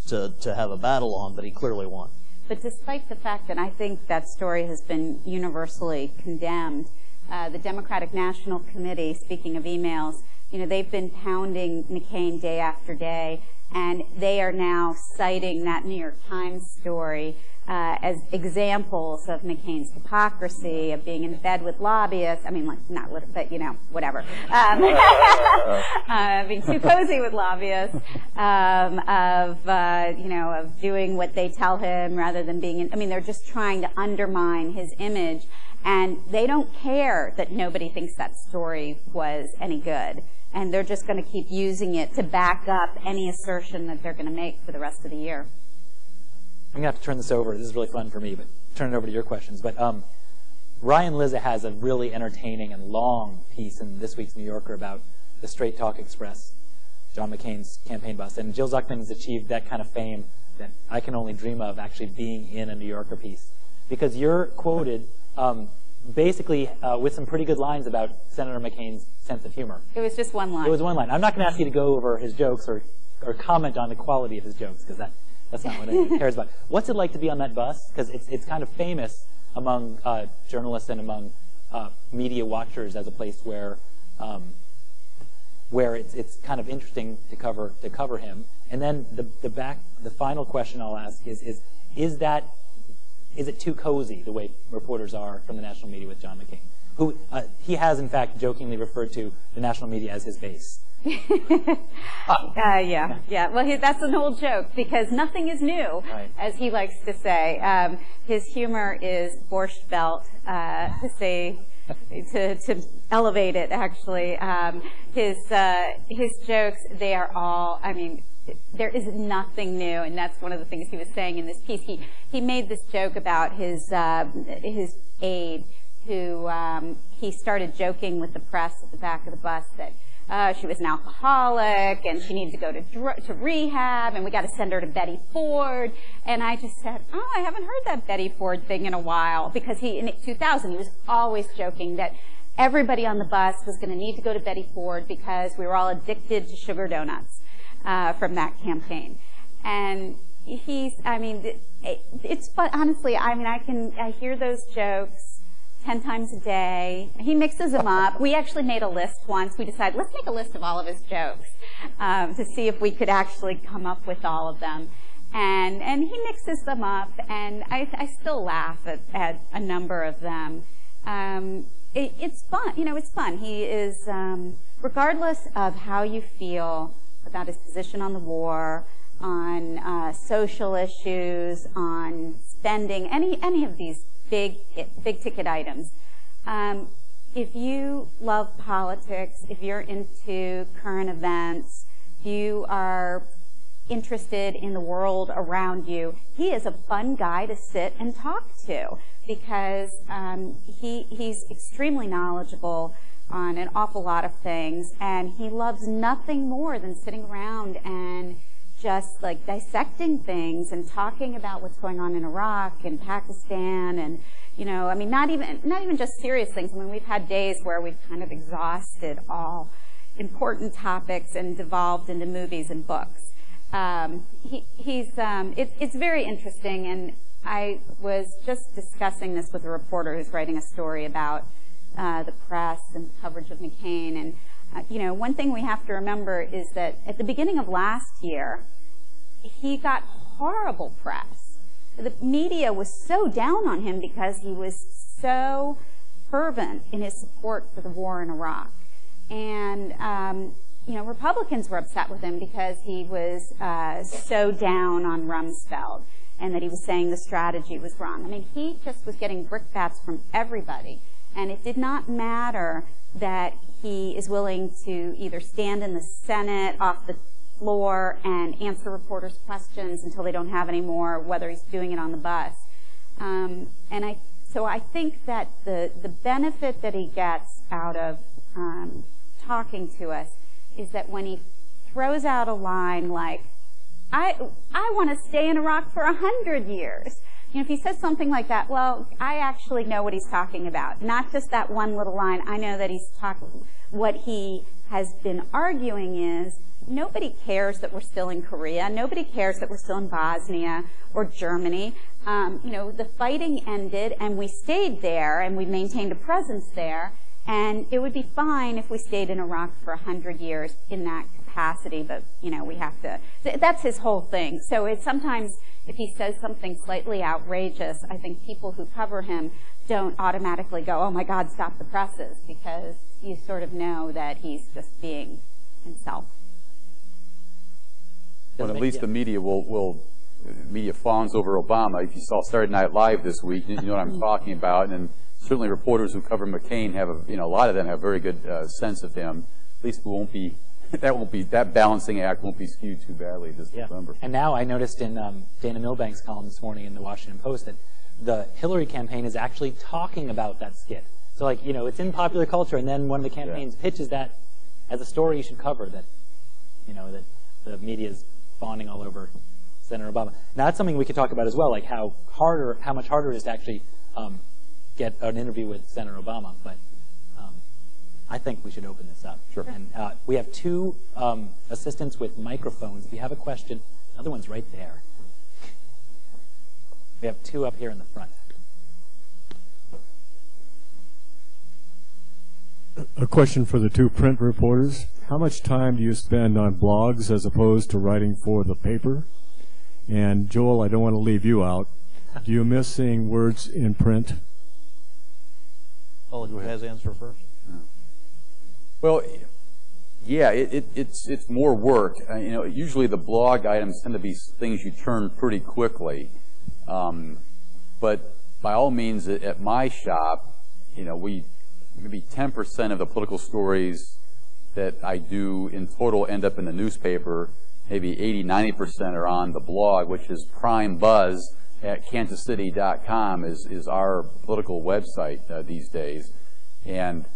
to have a battle on, but he clearly won. But despite the fact that I think that story has been universally condemned, the Democratic National Committee, speaking of emails, you know, they've been pounding McCain day after day, and they are now citing that New York Times story as examples of McCain's hypocrisy, of being in bed with lobbyists. I mean, like, not, but, you know, whatever. Being too cozy with lobbyists, you know, of doing what they tell him rather than being, I mean, they're just trying to undermine his image. And they don't care that nobody thinks that story was any good. And they're just going to keep using it to back up any assertion that they're going to make for the rest of the year. I'm going to have to turn this over. This is really fun for me, but turn it over to your questions. But Ryan Lizza has a really entertaining and long piece in this week's New Yorker about the Straight Talk Express, John McCain's campaign bus. And Jill Zuckman has achieved that kind of fame that I can only dream of, actually being in a New Yorker piece. Because you're quoted basically with some pretty good lines about Senator McCain's sense of humor. It was just one line. It was one line. I'm not going to ask you to go over his jokes or or comment on the quality of his jokes, because that's not what anyone cares about. What's it like to be on that bus? Because it's kind of famous among journalists and among media watchers as a place where it's kind of interesting to cover him. And then the final question I'll ask is it too cozy the way reporters are from the national media with John McCain, who he has in fact jokingly referred to the national media as his base? Yeah. Well, that's an old joke because nothing is new, right, as he likes to say. His humor is borscht belt, to elevate it. Actually, his jokes, they are all. I mean, there is nothing new, and that's one of the things he was saying in this piece. He made this joke about his aide, who he started joking with the press at the back of the bus that she was an alcoholic and she needed to go to rehab, and we got to send her to Betty Ford. And I just said, I haven't heard that Betty Ford thing in a while, because in 2000 he was always joking that everybody on the bus was going to need to go to Betty Ford because we were all addicted to sugar donuts from that campaign. And it's fun. Honestly, I hear those jokes 10 times a day. He mixes them up. We actually made a list once. We decided, let's make a list of all of his jokes to see if we could actually come up with all of them. And he mixes them up, and I still laugh at a number of them. It's fun. It's fun. He is, regardless of how you feel about his position on the war, on social issues, on spending, any of these big ticket items. If you love politics, if you're into current events, if you are interested in the world around you, he is a fun guy to sit and talk to, because he's extremely knowledgeable on an awful lot of things, and he loves nothing more than sitting around and just like dissecting things and talking about what's going on in Iraq and Pakistan, and not even just serious things. We've had days where we've kind of exhausted all important topics and devolved into movies and books. It's very interesting, and I was just discussing this with a reporter who's writing a story about the press and coverage of McCain, and one thing we have to remember is that at the beginning of last year, he got horrible press. The media was so down on him because he was so fervent in his support for the war in Iraq. And, Republicans were upset with him because he was so down on Rumsfeld and that he was saying the strategy was wrong. He just was getting brickbats from everybody. And it did not matter that he is willing to either stand in the Senate off the floor and answer reporters' questions until they don't have any more, whether he's doing it on the bus. So I think that the benefit that he gets out of talking to us is that when he throws out a line like, I want to stay in Iraq for 100 years. If he says something like that, well, I actually know what he's talking about. Not just that one little line. I know that he's talking, what he has been arguing is, nobody cares that we're still in Korea. Nobody cares that we're still in Bosnia or Germany. The fighting ended, and we stayed there, and we maintained a presence there. And it would be fine if we stayed in Iraq for 100 years in that capacity, but, we have to. That's his whole thing. So it's sometimes, if he says something slightly outrageous, I think people who cover him don't automatically go, oh my God, stop the presses, because you sort of know that he's just being himself. Well, at least the media media fawns over Obama. If you saw Saturday Night Live this week, you know what I'm talking about. And certainly reporters who cover McCain have, a lot of them have a very good sense of him. At least that balancing act won't be skewed too badly this November. And now I noticed in Dana Milbank's column this morning in the Washington Post that the Hillary campaign is actually talking about that skit. So, it's in popular culture, and then one of the campaigns pitches that as a story you should cover, that the media is fawning all over Senator Obama. Now, that's something we could talk about as well, like how much harder it is to actually get an interview with Senator Obama. But I think we should open this up. Sure. And we have two assistants with microphones. If you have a question, another one's right there. We have two up here in the front. A question for the two print reporters. How much time do you spend on blogs as opposed to writing for the paper? And Joel, I don't want to leave you out. Do you miss seeing words in print? Oh, who has answer first? Well, yeah, it's more work. Usually the blog items tend to be things you turn pretty quickly. But by all means, at my shop, maybe 10% of the political stories that I do in total end up in the newspaper. Maybe 80-90% are on the blog, which is Prime Buzz at kansascity.com is our political website these days. And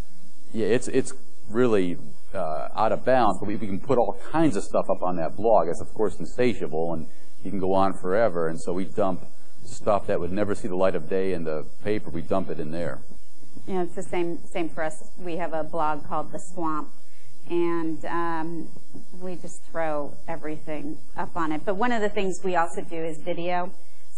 yeah, it's really out of bounds, but we can put all kinds of stuff up on that blog. It's of course insatiable, and you can go on forever. And so we dump stuff that would never see the light of day in the paper. We dump it in there. Yeah, it's the same for us. We have a blog called The Swamp, and we just throw everything up on it. But one of the things we also do is video.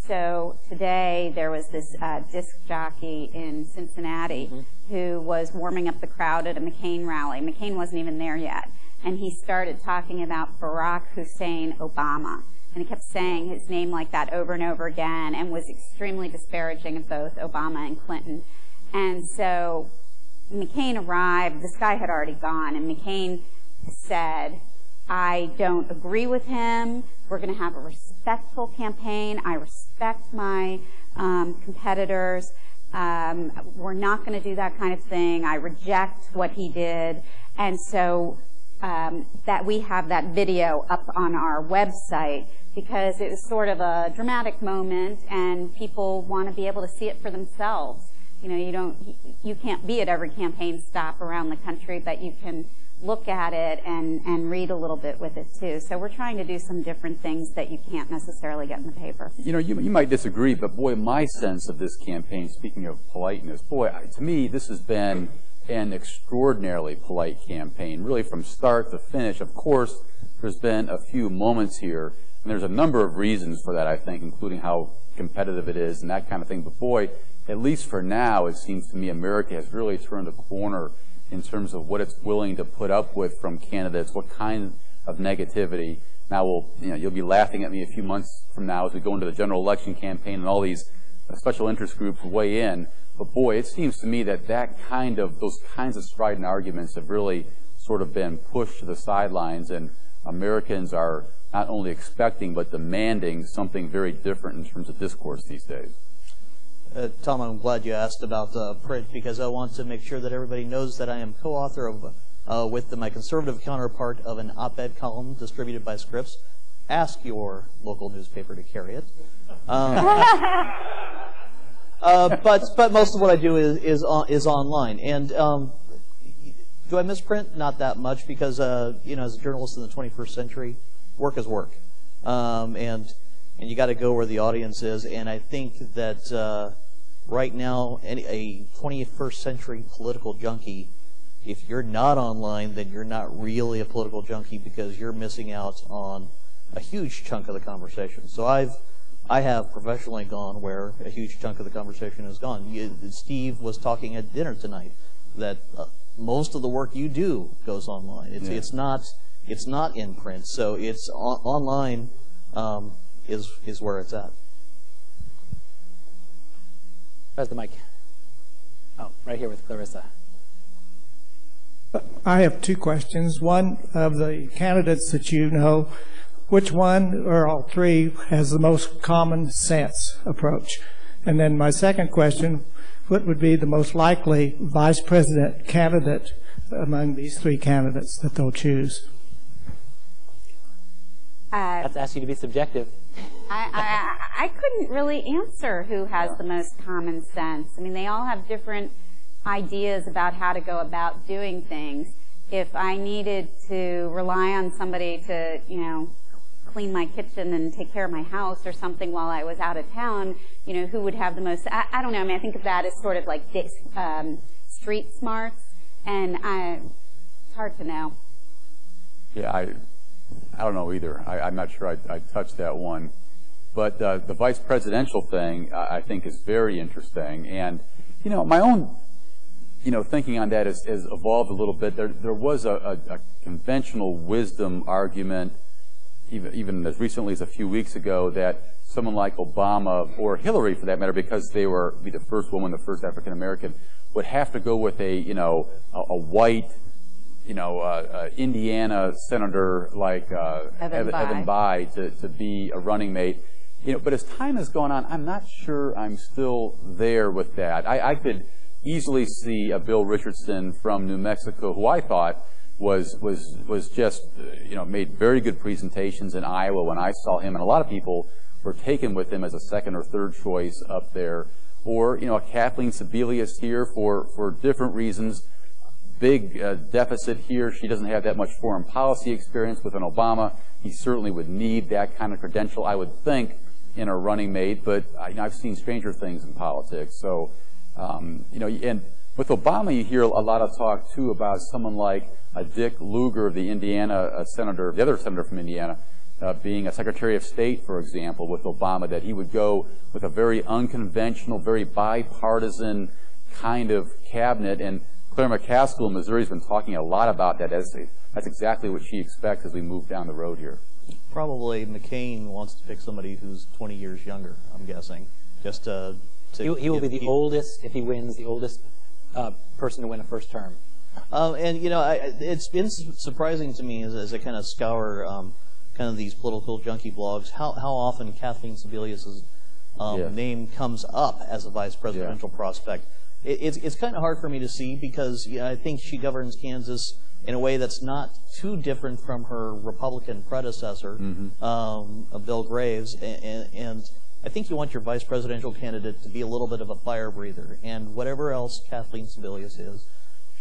So today there was this disc jockey in Cincinnati who was warming up the crowd at a McCain rally. McCain wasn't even there yet. And he started talking about Barack Hussein Obama. And he kept saying his name like that over and over again and was extremely disparaging of both Obama and Clinton. And so McCain arrived. This guy had already gone. And McCain said, I don't agree with him. We're going to have a respectful campaign. I respect my competitors. We're not going to do that kind of thing. I reject what he did. And so that we have that video up on our website because it was sort of a dramatic moment and people want to be able to see it for themselves. You can't be at every campaign stop around the country, but you can look at it and read a little bit with it too. So we're trying to do some different things that you can't necessarily get in the paper. You might disagree, but boy, my sense of this campaign, speaking of politeness, to me, this has been an extraordinarily polite campaign, really from start to finish. Of course, there's been a few moments here, and there's a number of reasons for that, I think, including how competitive it is and that kind of thing. But boy, at least for now, it seems to me America has really turned a corner in terms of what it's willing to put up with from candidates, what kind of negativity. Now, you'll be laughing at me a few months from now as we go into the general election campaign and all these special interest groups weigh in. But boy, it seems to me that those kinds of strident arguments have really sort of been pushed to the sidelines, and Americans are not only expecting but demanding something very different in terms of discourse these days. Tom, I'm glad you asked about print because I want to make sure that everybody knows that I am co-author of, with my conservative counterpart of an op-ed column distributed by Scripps. Ask your local newspaper to carry it. But most of what I do is online. And do I miss print? Not that much because as a journalist in the 21st century, work is work, and you got to go where the audience is. And I think that right now, a 21st century political junkie, if you're not online, then you're not really a political junkie because you're missing out on a huge chunk of the conversation. So I have professionally gone where a huge chunk of the conversation has gone. Steve was talking at dinner tonight that most of the work you do goes online. It's not in print, so it's online is where it's at. Where's the mic? Oh, right here with Clarissa. I have two questions. One, of the candidates that you know, which one or all three has the most common sense approach? And then my second question, what would be the most likely vice president candidate among these three candidates that they'll choose? That's asked you to be subjective. I couldn't really answer who has the most common sense. I mean, they all have different ideas about how to go about doing things. If I needed to rely on somebody to, clean my kitchen and take care of my house or something while I was out of town, who would have the most, I don't know, I mean, I think of that as sort of like street smarts. And it's hard to know. Yeah, I don't know either. I'm not sure I touched that one. But the vice presidential thing, I think, is very interesting. And, my own, thinking on that has evolved a little bit. There was a conventional wisdom argument, even as recently as a few weeks ago, that someone like Obama, or Hillary for that matter, because they were the first woman, the first African American, would have to go with a white, Indiana senator like Evan Bayh to be a running mate. But as time has gone on, I'm not sure I'm still there with that. I could easily see a Bill Richardson from New Mexico, who I thought was just made very good presentations in Iowa when I saw him, and a lot of people were taken with him as a second or third choice up there. Or a Kathleen Sebelius here for different reasons. Big deficit here. She doesn't have that much foreign policy experience with an Obama. He certainly would need that kind of credential, I would think, in a running mate. But I've seen stranger things in politics. So, and with Obama, you hear a lot of talk too about someone like Dick Lugar, the Indiana senator, the other senator from Indiana, being a Secretary of State, for example, with Obama, that he would go with a very unconventional, very bipartisan kind of cabinet. And Claire McCaskill in Missouri has been talking a lot about that. That's exactly what she expects as we move down the road here. Probably McCain wants to pick somebody who's 20 years younger, I'm guessing. Just he will be the oldest, if he wins, the oldest person to win a first term. And, it's been surprising to me as I kind of scour kind of these political junkie blogs, how often Kathleen Sebelius' name comes up as a vice presidential prospect. It's kind of hard for me to see because I think she governs Kansas in a way that's not too different from her Republican predecessor, Bill Graves, and I think you want your vice presidential candidate to be a little bit of a fire breather, and whatever else Kathleen Sebelius is,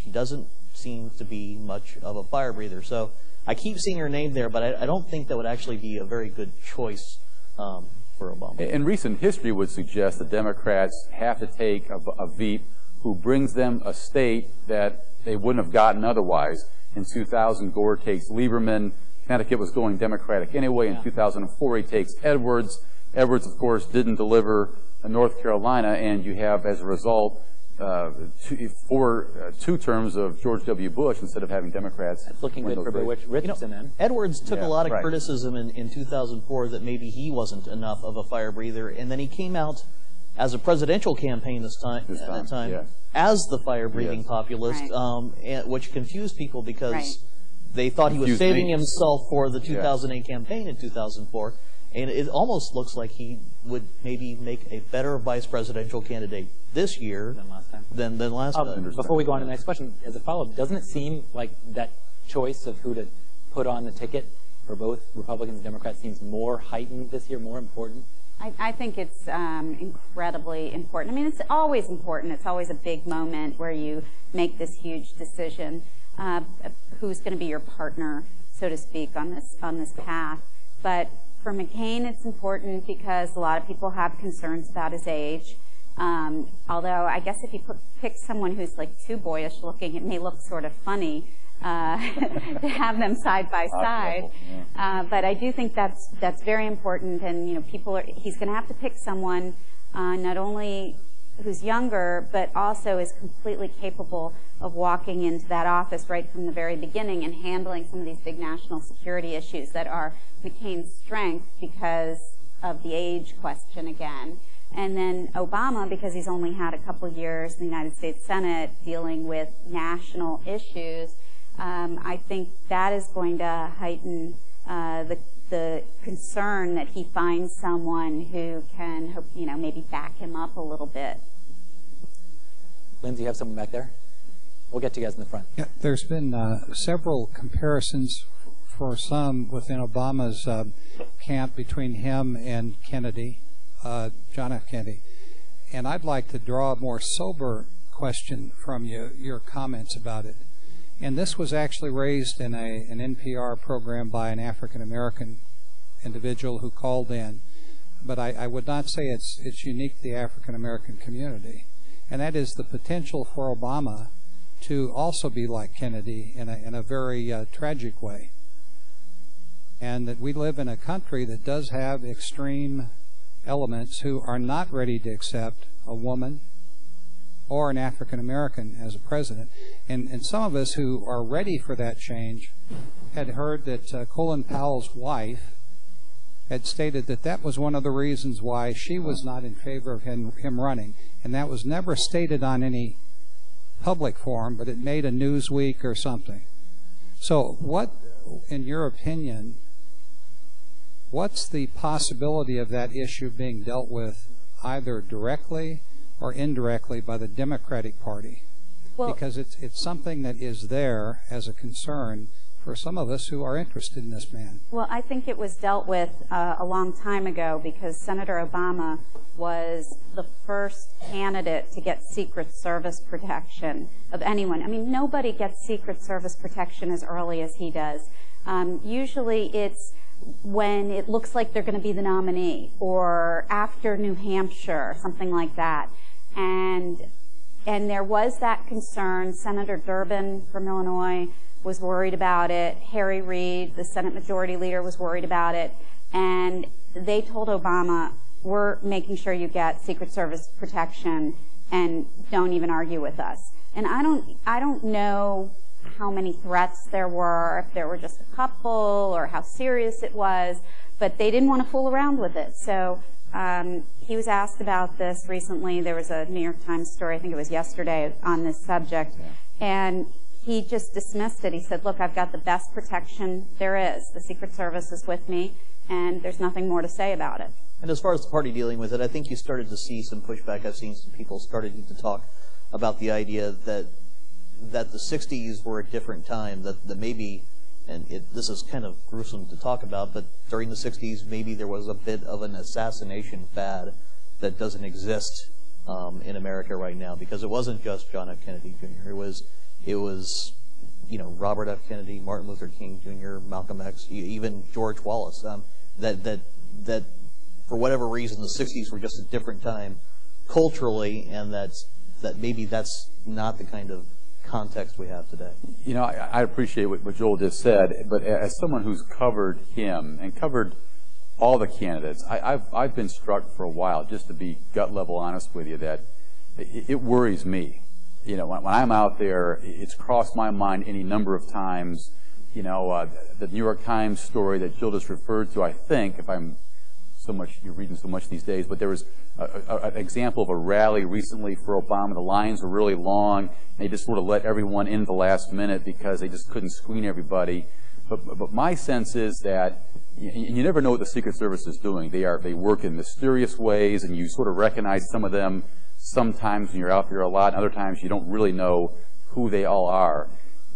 she doesn't seem to be much of a fire breather. So I keep seeing her name there, but I don't think that would actually be a very good choice for Obama. And recent history would suggest the Democrats have to take a Veep who brings them a state that they wouldn't have gotten otherwise. In 2000, Gore takes Lieberman. Connecticut was going Democratic anyway. In 2004, he takes Edwards. Edwards, of course, didn't deliver North Carolina, and you have, as a result, two terms of George W. Bush instead of having Democrats. That's looking good for Richardson then. Edwards took a lot of criticism in 2004 that maybe he wasn't enough of a fire breather, and then he came out as a presidential campaign at that time as the fire-breathing populist, which confused people because they thought he was saving himself for the 2008 campaign in 2004. And it almost looks like he would maybe make a better vice presidential candidate this year than last time. Before we go on to the next question, as a follow-up, doesn't it seem like that choice of who to put on the ticket for both Republicans and Democrats seems more heightened this year, more important? I think it's incredibly important. I mean, it's always important. It's always a big moment where you make this huge decision. Who's going to be your partner, so to speak, on this path? But for McCain, it's important because a lot of people have concerns about his age. Although I guess if you pick someone who's like too boyish looking, it may look sort of funny to have them side by side. But I do think that's very important. And he's going to have to pick someone not only who's younger, but also is completely capable of walking into that office right from the very beginning and handling some of these big national security issues that are McCain's strength because of the age question again. And then Obama, because he's only had a couple years in the United States Senate dealing with national issues, I think that is going to heighten the concern that he finds someone who can, maybe back him up a little bit. Lindsay, you have someone back there? We'll get to you guys in the front. Yeah, there's been several comparisons for some within Obama's camp between him and Kennedy, John F. Kennedy. And I'd like to draw a more sober question from you, your comments about it. And this was actually raised in an NPR program by an African-American individual who called in. But I would not say it's unique to the African-American community. And that is the potential for Obama to also be like Kennedy in a very tragic way. And that we live in a country that does have extreme elements who are not ready to accept a woman or an African American as a president. And some of us who are ready for that change had heard that Colin Powell's wife had stated that that was one of the reasons why she was not in favor of him running. And that was never stated on any public forum, but it made a Newsweek or something. So what, in your opinion, what's the possibility of that issue being dealt with either directly or indirectly by the Democratic Party? Well, because it's something that is there as a concern for some of us who are interested in this man. Well, I think it was dealt with a long time ago because Senator Obama was the first candidate to get Secret Service protection of anyone. I mean, nobody gets Secret Service protection as early as he does. Usually it's when it looks like they're going to be the nominee or after New Hampshire, something like that. And there was that concern. Senator Durbin from Illinois was worried about it. Harry Reid, the Senate Majority Leader, was worried about it. And they told Obama, we're making sure you get Secret Service protection and don't even argue with us. And I don't know how many threats there were, if there were just a couple, or how serious it was, but they didn't want to fool around with it. So he was asked about this recently. There was a New York Times story, I think it was yesterday, on this subject. Yeah. And he just dismissed it. He said, look, I've got the best protection there is. The Secret Service is with me, and there's nothing more to say about it. And as far as the party dealing with it, I think you started to see some pushback. I've seen some people starting to talk about the idea that the 60s were a different time, that maybe, and this is kind of gruesome to talk about, but during the 60s maybe there was a bit of an assassination fad that doesn't exist in America right now, because it wasn't just John F. Kennedy Jr. It was Robert F. Kennedy, Martin Luther King Jr., Malcolm X, even George Wallace. That for whatever reason the 60s were just a different time culturally, and that maybe that's not the kind of context we have today. I appreciate what Joel just said, but as someone who's covered him and covered all the candidates, I've been struck for a while, just to be gut level honest with you, that it worries me. When I'm out there, it's crossed my mind any number of times. The New York Times story that Jill just referred to, I think, if I'm you're reading so much these days, but there was an example of a rally recently for Obama. The lines were really long. They just sort of let everyone in the last minute because they just couldn't screen everybody. But my sense is that you never know what the Secret Service is doing. They work in mysterious ways, and you sort of recognize some of them sometimes when you're out there a lot, and other times you don't really know who they all are.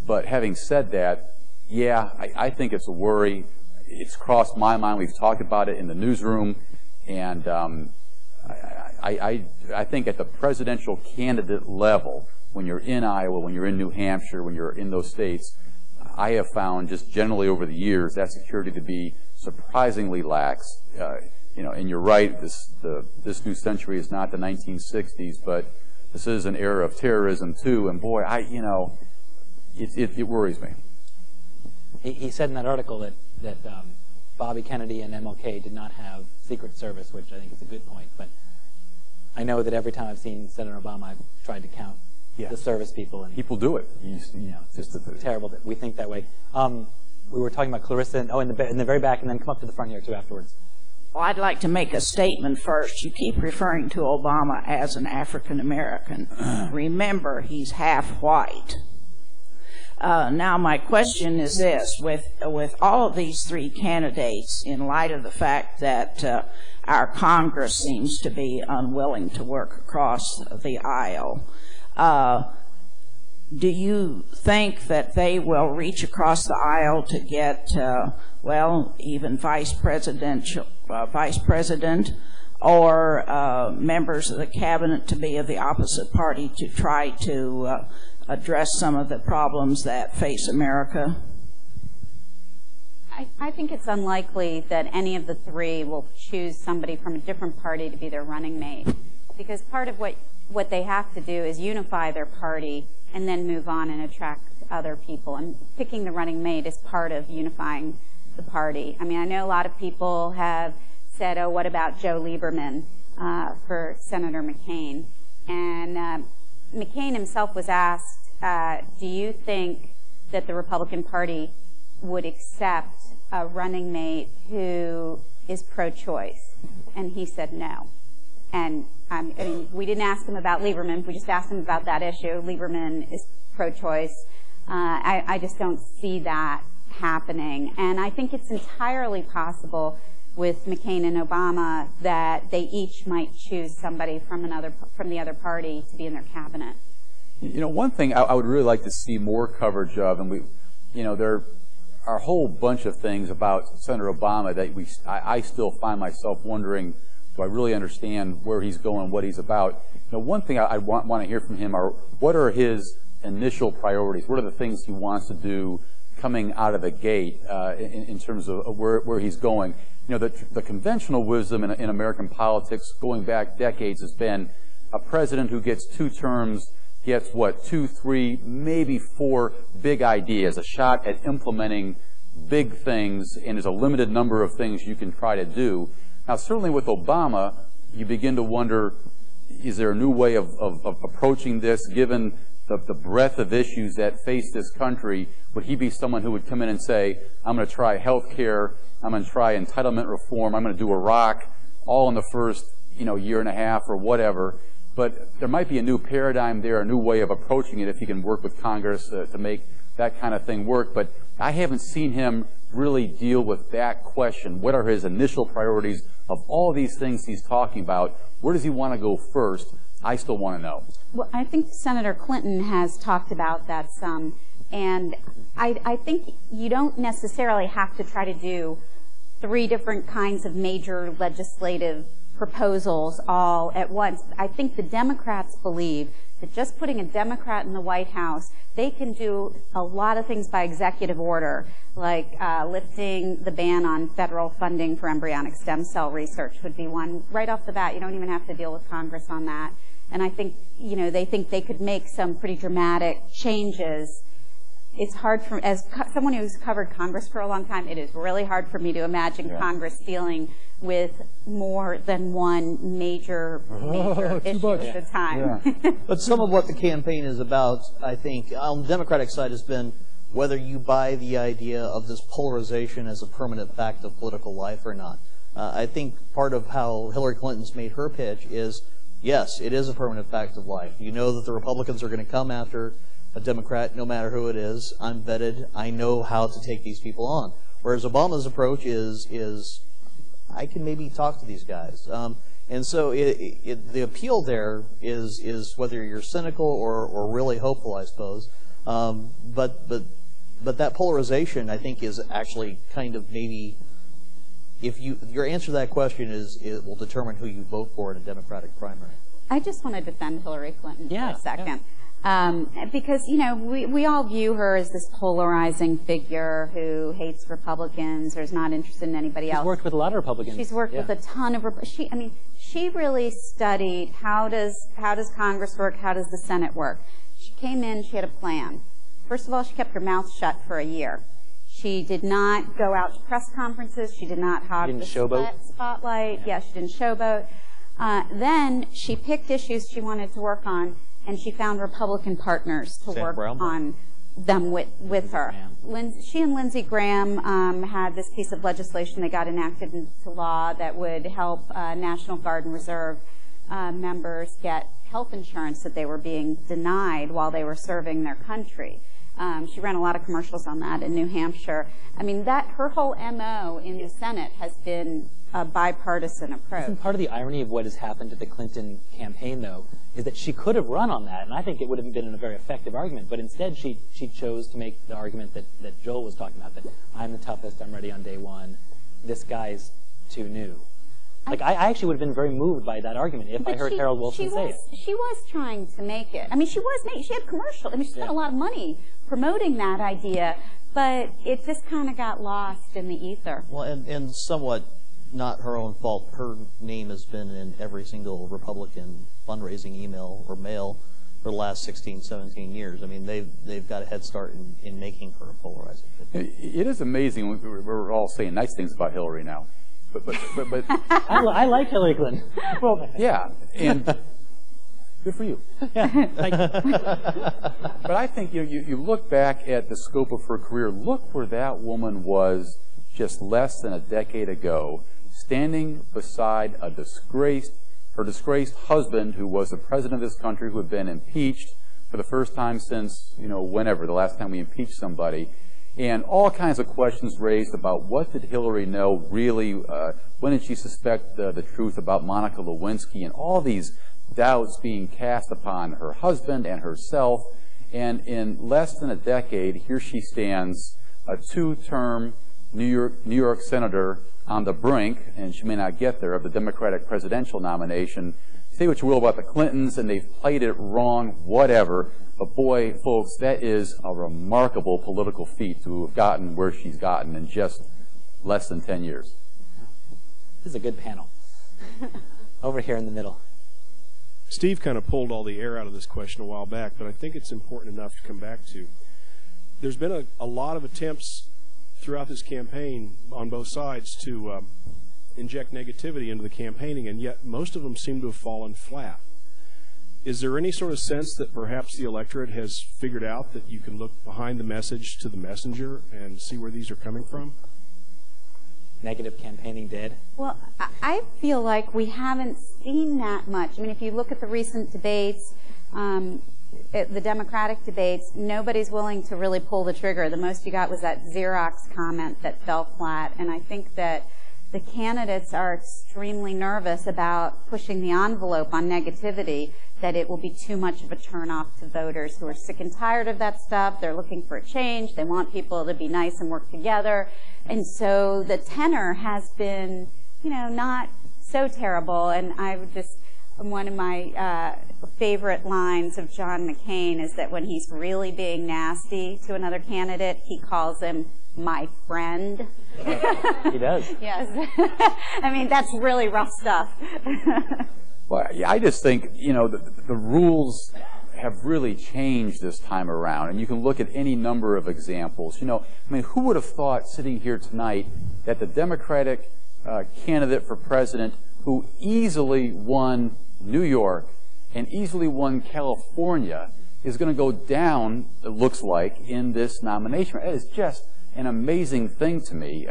But having said that, yeah, I think it's a worry. It's crossed my mind. We've talked about it in the newsroom, and I think at the presidential candidate level, when you're in Iowa, when you're in New Hampshire, when you're in those states, I have found just generally over the years that security to be surprisingly lax. And you're right, this new century is not the 1960s, but this is an era of terrorism too. And boy, it worries me. He said in that article that Bobby Kennedy and MLK did not have Secret Service, which I think is a good point. But I know that every time I've seen Senator Obama, I've tried to count the service people. And people do it. It's just terrible that we think that way. We were talking about Clarissa, in the very back, and then come up to the front here, too, afterwards. Well, I'd like to make a statement first. You keep referring to Obama as an African American. Remember, he's half white. Now, my question is this. With all of these three candidates, in light of the fact that our Congress seems to be unwilling to work across the aisle, do you think that they will reach across the aisle to get, even vice president or members of the cabinet to be of the opposite party to try to address some of the problems that face America? I think it's unlikely that any of the three will choose somebody from a different party to be their running mate, because part of what what they have to do is unify their party and then move on and attract other people. And picking the running mate is part of unifying the party. I mean, I know a lot of people have said, oh, what about Joe Lieberman for Senator McCain? And McCain himself was asked, do you think that the Republican Party would accept a running mate who is pro-choice? And he said no. And I mean, we didn't ask him about Lieberman. We just asked him about that issue. Lieberman is pro-choice. I just don't see that happening. And I think it's entirely possible with McCain and Obama that they each might choose somebody from the other party to be in their cabinet. You know, one thing I would really like to see more coverage of, and there are a whole bunch of things about Senator Obama that I still find myself wondering, do I really understand where he's going, what he's about? One thing I want to hear from him are, what are his initial priorities? What are the things he wants to do coming out of the gate in terms of where he's going? The conventional wisdom in American politics going back decades has been a president who gets 2 terms gets, 2, 3, maybe 4 big ideas, a shot at implementing big things, and there's a limited number of things you can try to do. Now, certainly with Obama, you begin to wonder, is there a new way of approaching this, given the breadth of issues that face this country? Would he be someone who would come in and say, I'm going to try health care, I'm going to try entitlement reform, I'm going to do Iraq, all in the first year and a half or whatever? But there might be a new paradigm there, a new way of approaching it if he can work with Congress to make that kind of thing work. But I haven't seen him really deal with that question. What are his initial priorities of all these things he's talking about? Where does he want to go first? I still want to know. Well, I think Senator Clinton has talked about that some. And I think you don't necessarily have to try to do 3 different kinds of major legislative proposals all at once. I think the Democrats believe that just putting a Democrat in the White House, they can do a lot of things by executive order, like lifting the ban on federal funding for embryonic stem cell research would be one. Right off the bat, you don't even have to deal with Congress on that. And I think, they think they could make some pretty dramatic changes. It's hard for, as someone who's covered Congress for a long time, it is really hard for me to imagine Congress dealing with more than one major issue at a time. Yeah. But some of what the campaign is about, I think, on the Democratic side has been whether you buy the idea of this polarization as a permanent fact of political life or not. I think part of how Hillary Clinton's made her pitch is, yes, it is a permanent fact of life. You know that the Republicans are going to come after a Democrat, no matter who it is. I'm vetted. I know how to take these people on. Whereas Obama's approach is I can maybe talk to these guys. And so the appeal there is whether you're cynical or really hopeful, I suppose. But that polarization, I think, is actually kind of maybe, if your answer to that question it will determine who you vote for in a Democratic primary. I just want to defend Hillary Clinton for a second. Because, we all view her as this polarizing figure who hates Republicans or is not interested in anybody else. She's worked with a lot of Republicans. She's worked with a ton of she really studied how does Congress work, how does the Senate work. She came in, she had a plan. First of all, she kept her mouth shut for a year. She did not go out to press conferences. She did not hog the spotlight. Yeah, she didn't showboat. Then she picked issues she wanted to work on, and she found Republican partners to work on them with her. She and Lindsey Graham had this piece of legislation that got enacted into law that would help National Guard and Reserve members get health insurance that they were being denied while they were serving their country. She ran a lot of commercials on that in New Hampshire. I mean, her whole MO in the Senate has been a bipartisan approach. Isn't part of the irony of what has happened to the Clinton campaign, though, is that she could have run on that, and I think it would have been a very effective argument, but instead she chose to make the argument that Joel was talking about, that I'm the toughest, I'm ready on day one, this guy's too new. Like, I actually would have been very moved by that argument if I heard Harold Wilson say it. She was trying to make it. I mean, she had commercials. I mean, she spent a lot of money promoting that idea, but it just kind of got lost in the ether. Well, and somewhat not her own fault. Her name has been in every single Republican fundraising email or mail for the last 16, 17 years. I mean, they've got a head start in making her a polarizing figure. It is amazing. We're all saying nice things about Hillary now. But I like Hillary Clinton. Well, yeah, and good for you. yeah, thank you. But I think you look back at the scope of her career. Look where that woman was just less than a decade ago, standing beside her disgraced husband, who was the president of this country, who had been impeached for the first time since whenever the last time we impeached somebody. And all kinds of questions raised about what did Hillary know really, when did she suspect the truth about Monica Lewinsky, and all these doubts being cast upon her husband and herself. And in less than a decade, here she stands, a two-term New York senator on the brink, and she may not get there, of the Democratic presidential nomination. Say what you will about the Clintons, and they've played it wrong, whatever. But boy, folks, that is a remarkable political feat to have gotten where she's gotten in just less than 10 years. This is a good panel. Over here in the middle. Steve kind of pulled all the air out of this question a while back, but I think it's important enough to come back to. There's been a lot of attempts throughout this campaign on both sides to inject negativity into the campaigning, and yet most of them seem to have fallen flat. Is there any sort of sense that perhaps the electorate has figured out that you can look behind the message to the messenger and see where these are coming from? Negative campaigning dead? Well, I feel like we haven't seen that much. I mean, if you look at the recent debates, the Democratic debates, nobody's willing to really pull the trigger. The most you got was that Xerox comment that fell flat, and I think that the candidates are extremely nervous about pushing the envelope on negativity, that it will be too much of a turnoff to voters who are sick and tired of that stuff. They're looking for a change. They want people to be nice and work together. And so the tenor has been, not so terrible. And one of my favorite lines of John McCain is that when he's really being nasty to another candidate, he calls him my friend. He does. Yes. I mean, that's really rough stuff. Well, I just think, the rules have really changed this time around, and you can look at any number of examples. Who would have thought sitting here tonight that the Democratic candidate for president, who easily won New York and easily won California, is going to go down, it looks like, in this nomination? It is just an amazing thing to me.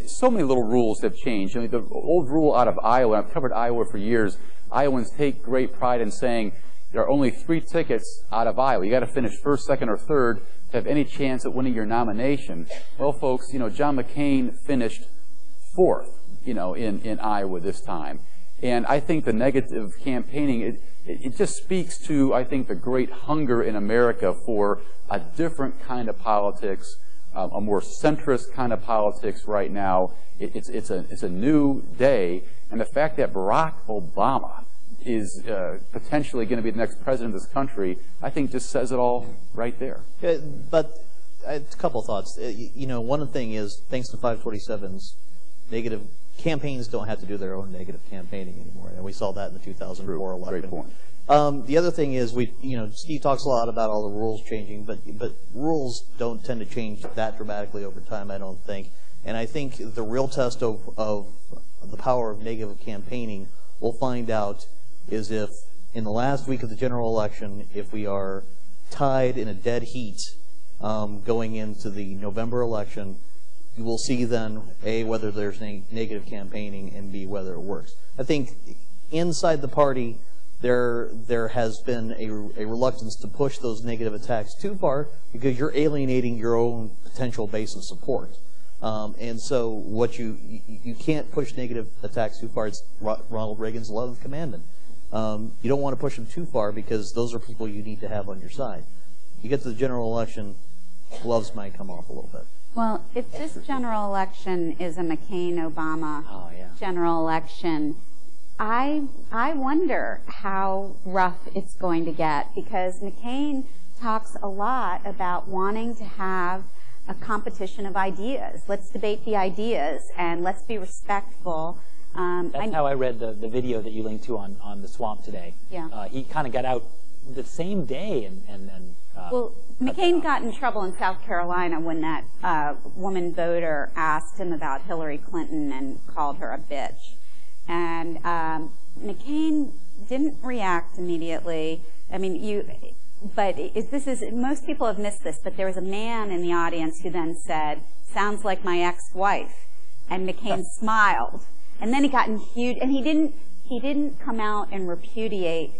So many little rules have changed. The old rule out of Iowa, I've covered Iowa for years, Iowans take great pride in saying there are only 3 tickets out of Iowa. You got to finish first, second, or third to have any chance at winning your nomination. Well, folks, John McCain finished 4th, in Iowa this time. And I think the negative campaigning, it just speaks to, I think, the great hunger in America for a different kind of politics, a more centrist kind of politics right now. It's a new day, and the fact that Barack Obama is potentially going to be the next president of this country, I think just says it all right there. But a couple of thoughts. One thing is, thanks to 527's, negative campaigns don't have to do their own negative campaigning anymore, and we saw that in the 2004 election. Great point. The other thing is, Steve talks a lot about all the rules changing, but rules don't tend to change that dramatically over time, I don't think. And I think the real test of the power of negative campaigning, we'll find out, is if in the last week of the general election, if we are tied in a dead heat going into the November election, you will see then, A, whether there's any negative campaigning, and B, whether it works. I think inside the party, there has been a reluctance to push those negative attacks too far because you're alienating your own potential base of support. And so what you can't push negative attacks too far. It's Ronald Reagan's 11th commandment. You don't want to push them too far because those are people you need to have on your side. You get to the general election, gloves might come off a little bit. Well, if this general election is a McCain-Obama general election, I wonder how rough it's going to get, because McCain talks a lot about wanting to have a competition of ideas. Let's debate the ideas, and let's be respectful. That's how I read the video that you linked to on the swamp today. Yeah. He kind of got out the same day and well, McCain got in trouble in South Carolina when that woman voter asked him about Hillary Clinton and called her a bitch. And McCain didn't react immediately. I mean, most people have missed this, but there was a man in the audience who then said, "Sounds like my ex-wife," and McCain smiled. And then he got in huge, and he didn't come out and repudiate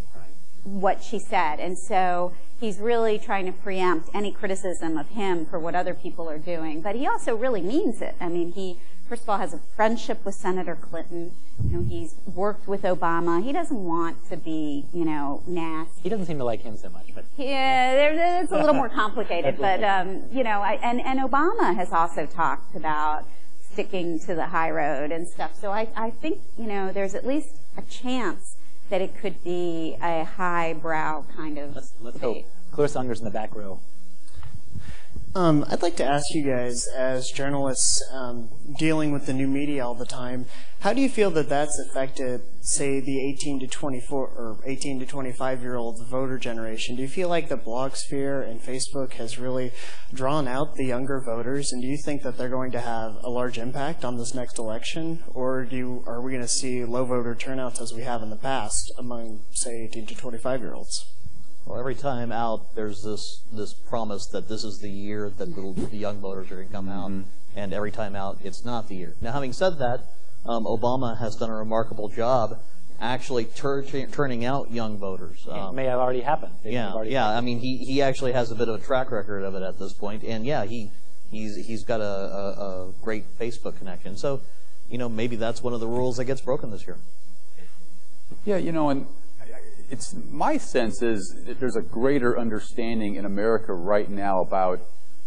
what she said. And so he's really trying to preempt any criticism of him for what other people are doing. But he also really means it. I mean, he, first of all, has a friendship with Senator Clinton. You know, he's worked with Obama. He doesn't want to be, nasty. He doesn't seem to like him so much, but yeah, it's a little more complicated. But and Obama has also talked about sticking to the high road and stuff. So I think there's at least a chance that it could be a highbrow kind of let's debate. hope. Clarissa Unger's in the back row. I'd like to ask you guys, as journalists dealing with the new media all the time, how do you feel that that's affected, say, the 18 to 24 or 18 to 25-year-old voter generation? Do you feel like the blogosphere and Facebook has really drawn out the younger voters, and do you think that they're going to have a large impact on this next election, or are we going to see low voter turnouts as we have in the past among, say, 18 to 25-year-olds? Well, every time out, there's this promise that this is the year that the young voters are going to come out, and every time out, it's not the year. Now, having said that, Obama has done a remarkable job actually turning out young voters. It may have already happened. I mean, he actually has a bit of a track record of it at this point, and yeah, he's got a great Facebook connection. So, maybe that's one of the rules that gets broken this year. Yeah, and it's my sense is that there's a greater understanding in America right now about,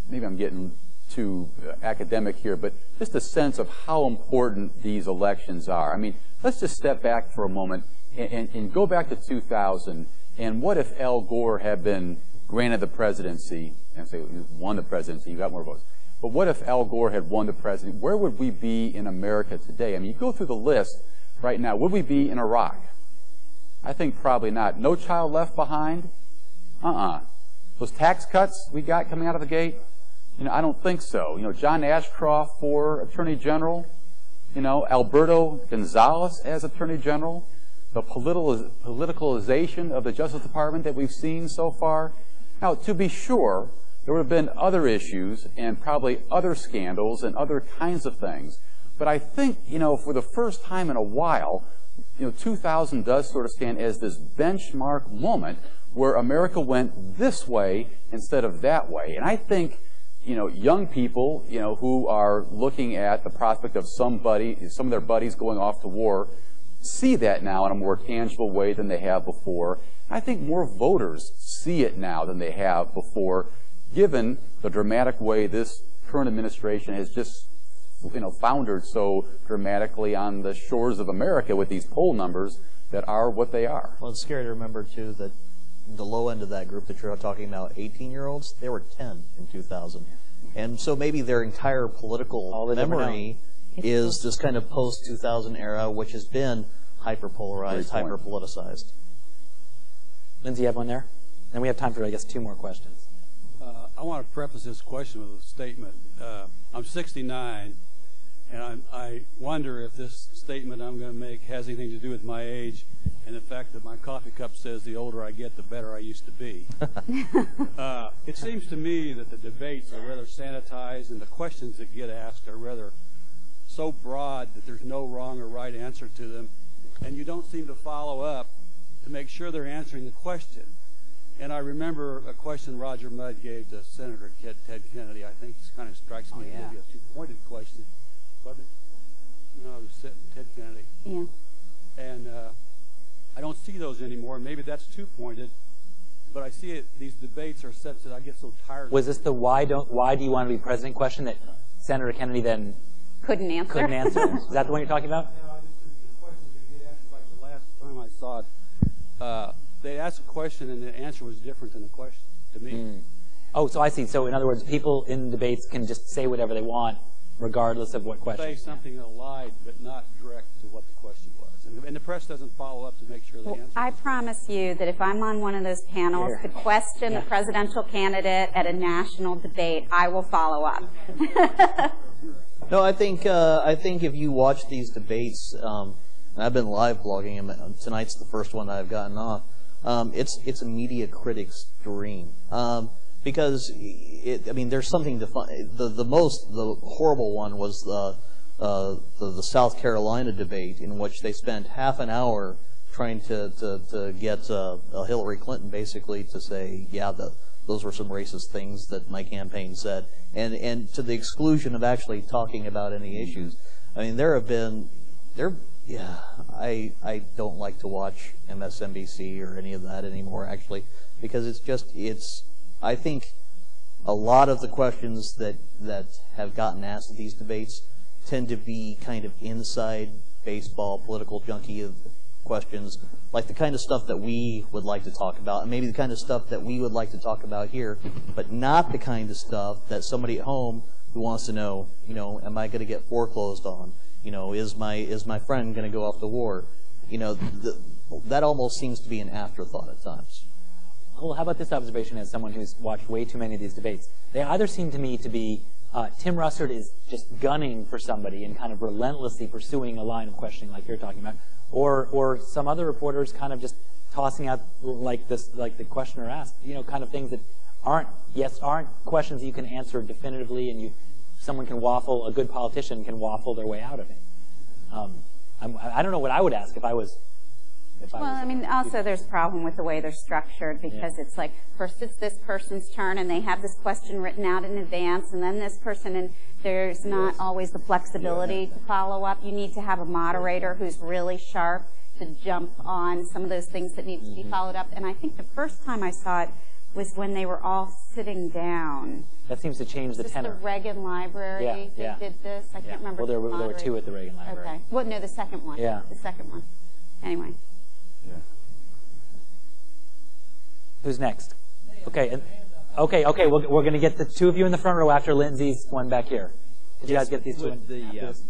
maybe I'm getting too academic here, but just a sense of how important these elections are. I mean, let's just step back for a moment and go back to 2000, and what if Al Gore had been granted the presidency, and say he won the presidency, you got more votes, but what if Al Gore had won the presidency? Where would we be in America today? I mean, you go through the list right now, would we be in Iraq? I think probably not. No Child Left Behind? Those tax cuts we got coming out of the gate? I don't think so. John Ashcroft for Attorney General, Alberto Gonzalez as Attorney General, the politicalization of the Justice Department that we've seen so far. Now, to be sure, there would have been other issues and probably other scandals and other kinds of things. But I think, for the first time in a while, 2000 does sort of stand as this benchmark moment where America went this way instead of that way. And I think, young people, who are looking at the prospect of some of their buddies going off to war, see that now in a more tangible way than they have before. I think more voters see it now than they have before, given the dramatic way this current administration has just foundered so dramatically on the shores of America with these poll numbers that are what they are. Well, it's scary to remember, too, that the low end of that group that you're talking about, 18-year-olds, they were 10 in 2000. And so maybe their entire political memory is this kind of post-2000 era, which has been hyper-polarized, hyper-politicized. Lindsay, you have one there? And we have time for, I guess, 2 more questions. I want to preface this question with a statement. I'm 69, and I wonder if this statement I'm going to make has anything to do with my age and the fact that my coffee cup says the older I get, the better I used to be. It seems to me that the debates are rather sanitized and the questions that get asked are rather so broad that there's no wrong or right answer to them, and you don't seem to follow up to make sure they're answering the question. And I remember a question Roger Mudd gave to Senator Ted Kennedy. I think it kind of strikes me as maybe a two-pointed question. Pardon me? No, it was Ted Kennedy. Yeah. And I don't see those anymore. Maybe that's two-pointed, but I see these debates are such that I get so tired. Was this the why do you want to be president question that Senator Kennedy then couldn't answer? Is that the one you're talking about? Yeah, I just think the questions that get answered, like the last time I saw it, they asked a question and the answer was different than the question to me. Oh, so I see. So in other words, people in debates can just say whatever they want, regardless of what question. Say something that lied, but not direct to what the question was. And the press doesn't follow up to make sure they answer. I promise you that if I'm on one of those panels to question the presidential candidate at a national debate, I will follow up. No, I think if you watch these debates, and I've been live blogging them. Tonight's the first one I've gotten off. It's a media critic's dream. Because there's something to find. The horrible one was the South Carolina debate, in which they spent half an hour trying to get Hillary Clinton basically to say, yeah, those were some racist things that my campaign said, and to the exclusion of actually talking about any issues. I mean, I don't like to watch MSNBC or any of that anymore, actually, because I think a lot of the questions that have gotten asked at these debates tend to be kind of inside baseball, political junkie questions, like the kind of stuff that we would like to talk about, and maybe the kind of stuff that we would like to talk about here, but not the kind of stuff that somebody at home who wants to know, am I going to get foreclosed on? Is my friend going to go off to war? That almost seems to be an afterthought at times. Well, how about this observation as someone who's watched way too many of these debates? They either seem to me to be Tim Russert is just gunning for somebody and kind of relentlessly pursuing a line of questioning like you're talking about, or some other reporters kind of just tossing out like the questioner asked, kind of things that aren't questions that you can answer definitively, and a good politician can waffle their way out of it. I don't know what I would ask if I was. Also there's a problem with the way they're structured, because it's like, first it's this person's turn, and they have this question written out in advance, and then this person, and there's not always the flexibility to follow up. You need to have a moderator who's really sharp to jump on some of those things that need to be followed up. And I think the first time I saw it was when they were all sitting down. That seems to change the tenor. The Reagan Library that did this? I can't remember. Well, there were two at the Reagan Library. Okay. Well, no, the second one. Yeah. The second one. Anyway. Yeah. Who's next? Okay. Okay. We're going to get the two of you in the front row after Lindsay's one back here. Did you guys get these two?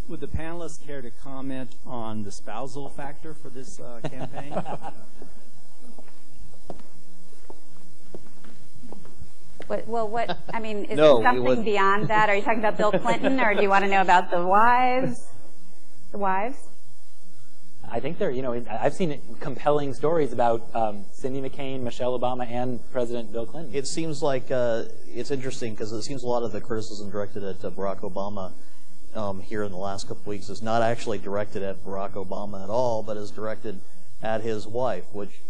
Would the panelists care to comment on the spousal factor for this campaign? Is there something beyond that? Are you talking about Bill Clinton, or do you want to know about the wives? The wives? I think I've seen compelling stories about Cindy McCain, Michelle Obama, and President Bill Clinton. It seems like it's interesting because it seems a lot of the criticism directed at Barack Obama here in the last couple of weeks is not actually directed at Barack Obama at all, but is directed at his wife, which,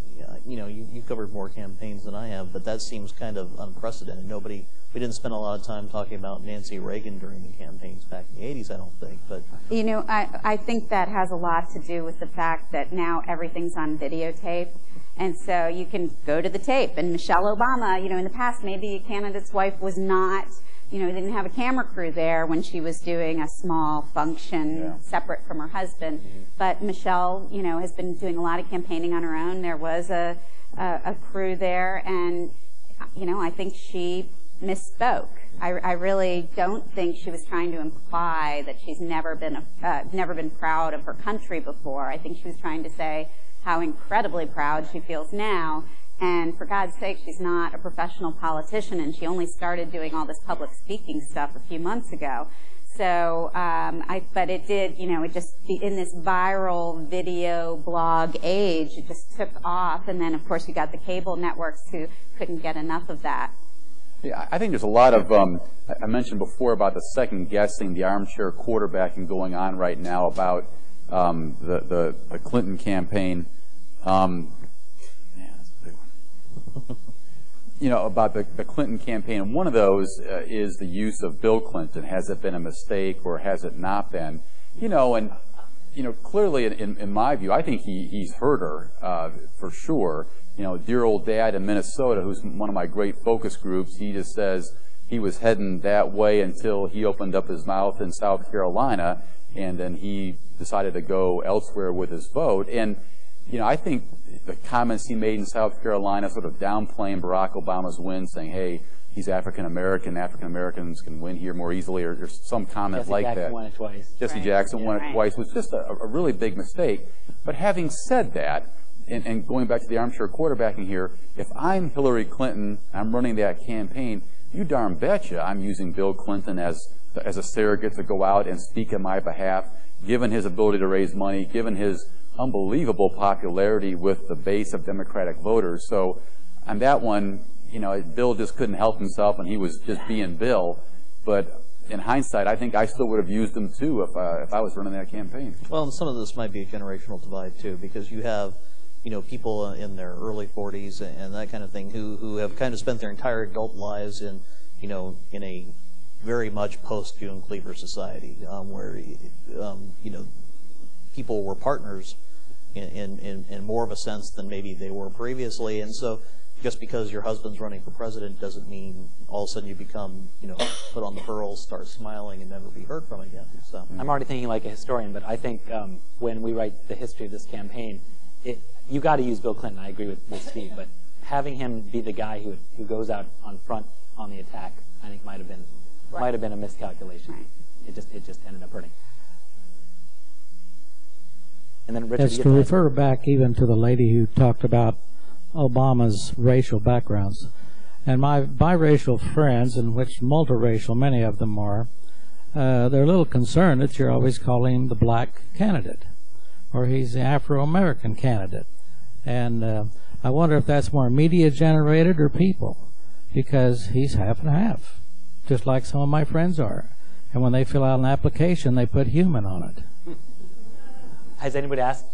you've covered more campaigns than I have, but that seems kind of unprecedented. We didn't spend a lot of time talking about Nancy Reagan during the campaigns back in the 80s, I don't think. But I think that has a lot to do with the fact that now everything's on videotape, and so you can go to the tape. And Michelle Obama, in the past, maybe a candidate's wife was not, didn't have a camera crew there when she was doing a small function separate from her husband. But Michelle, has been doing a lot of campaigning on her own. There was a crew there, and, I think she misspoke. I really don't think she was trying to imply that she's never been proud of her country before. I think she was trying to say how incredibly proud she feels now. And for God's sake, she's not a professional politician, and she only started doing all this public speaking stuff a few months ago. So, but it did, it just, in this viral video blog age, it just took off. And then, of course, you got the cable networks who couldn't get enough of that. Yeah, I think there's a lot of, I mentioned before about the second guessing, the armchair quarterbacking going on right now about the Clinton campaign. About the Clinton campaign. And one of those is the use of Bill Clinton. Has it been a mistake or has it not been? Clearly, in my view, I think he's hurt her for sure. Dear old dad in Minnesota, who's one of my great focus groups, he just says he was heading that way until he opened up his mouth in South Carolina, and then he decided to go elsewhere with his vote. And, I think the comments he made in South Carolina, sort of downplaying Barack Obama's win, saying, hey, he's African Americans can win here more easily, or some comment Jesse like Jackson that. won it twice. Jesse Jackson won it twice. Was just a really big mistake. But having said that, and going back to the armchair quarterbacking here, if I'm Hillary Clinton, I'm running that campaign, you darn betcha I'm using Bill Clinton as a surrogate to go out and speak on my behalf, given his ability to raise money, given his unbelievable popularity with the base of Democratic voters. So on that one, you know, Bill just couldn't help himself, and he was just being Bill. But in hindsight, I think I still would have used him too if I was running that campaign. Well, and some of this might be a generational divide too, because you have, you know, people in their early 40s and that kind of thing who have kind of spent their entire adult lives in, you know, in a very much post-June Cleaver society, where, you know, people were partners in more of a sense than maybe they were previously. And so just because your husband's running for president doesn't mean all of a sudden you become, you know, put on the pearls, start smiling, and never be heard from again. So I'm already thinking like a historian, but I think when we write the history of this campaign, you got to use Bill Clinton. I agree with Steve, but having him be the guy who goes out on front on the attack, I think might have been a miscalculation. It just ended up hurting. And then Richard, to refer back even to the lady who talked about Obama's racial backgrounds, and my biracial friends, in which multiracial many of them are, they're a little concerned that you're always calling him the black candidate, or he's the Afro-American candidate. And I wonder if that's more media generated or people, because he's half and half, just like some of my friends are. And when they fill out an application, they put human on it. Has anybody asked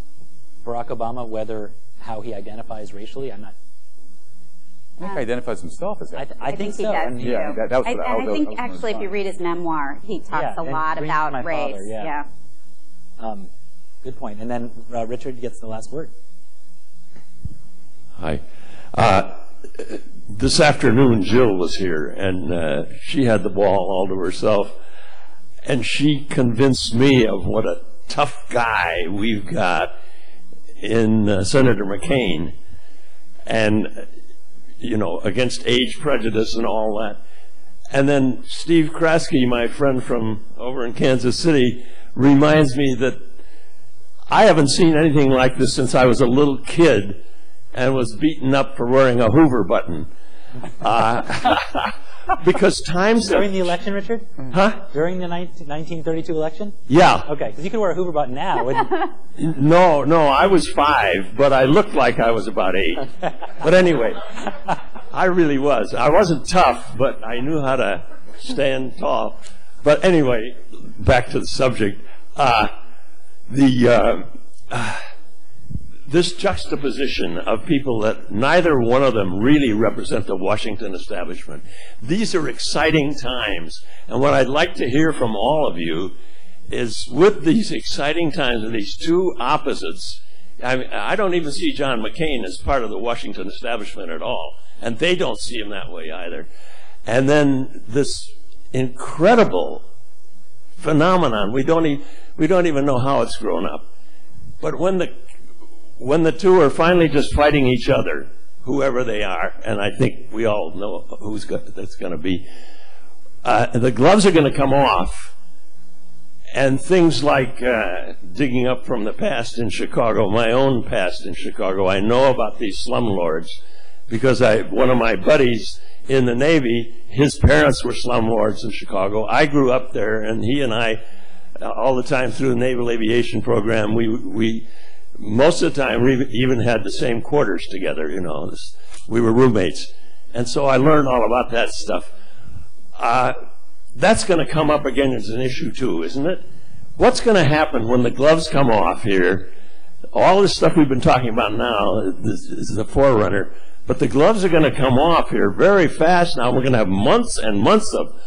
Barack Obama how he identifies racially? I'm not. I think he identifies himself as that. I think so. He does, yeah, that was I think actually, if you read his memoir, he talks a lot about race. Father, yeah. Good point. And then Richard gets the last word. Hi. This afternoon, Jill was here, and she had the ball all to herself, and she convinced me of what a tough guy we've got in Senator McCain, and, you know, against age prejudice and all that. And then Steve Kraske, my friend from over in Kansas City, reminds me that I haven't seen anything like this since I was a little kid and was beaten up for wearing a Hoover button. Because times... During the election, Richard? Huh? During the 1932 election? Yeah. Okay, because you could wear a Hoover button now, wouldn't you? No, I was 5, but I looked like I was about 8. But anyway, I really was. I wasn't tough, but I knew how to stand tall. But anyway, back to the subject. This juxtaposition of people that neither one of them really represent the Washington establishment. These are exciting times. And what I'd like to hear from all of you is, with these exciting times and these two opposites, I don't even see John McCain as part of the Washington establishment at all. And they don't see him that way either. And then this incredible phenomenon, we don't even know how it's grown up. But when the two are finally just fighting each other, whoever they are, and I think we all know that's going to be, the gloves are going to come off, and things like digging up from the past in Chicago, my own past in Chicago. I know about these slumlords because one of my buddies in the Navy, his parents were slumlords in Chicago. I grew up there, and he and I, all the time through the Naval Aviation Program, we most of the time we even had the same quarters together, you know. We were roommates. And so I learned all about that stuff. That's going to come up again as an issue too, isn't it? What's going to happen when the gloves come off here? All this stuff we've been talking about now is the forerunner. But the gloves are going to come off here very fast now. We're going to have months and months of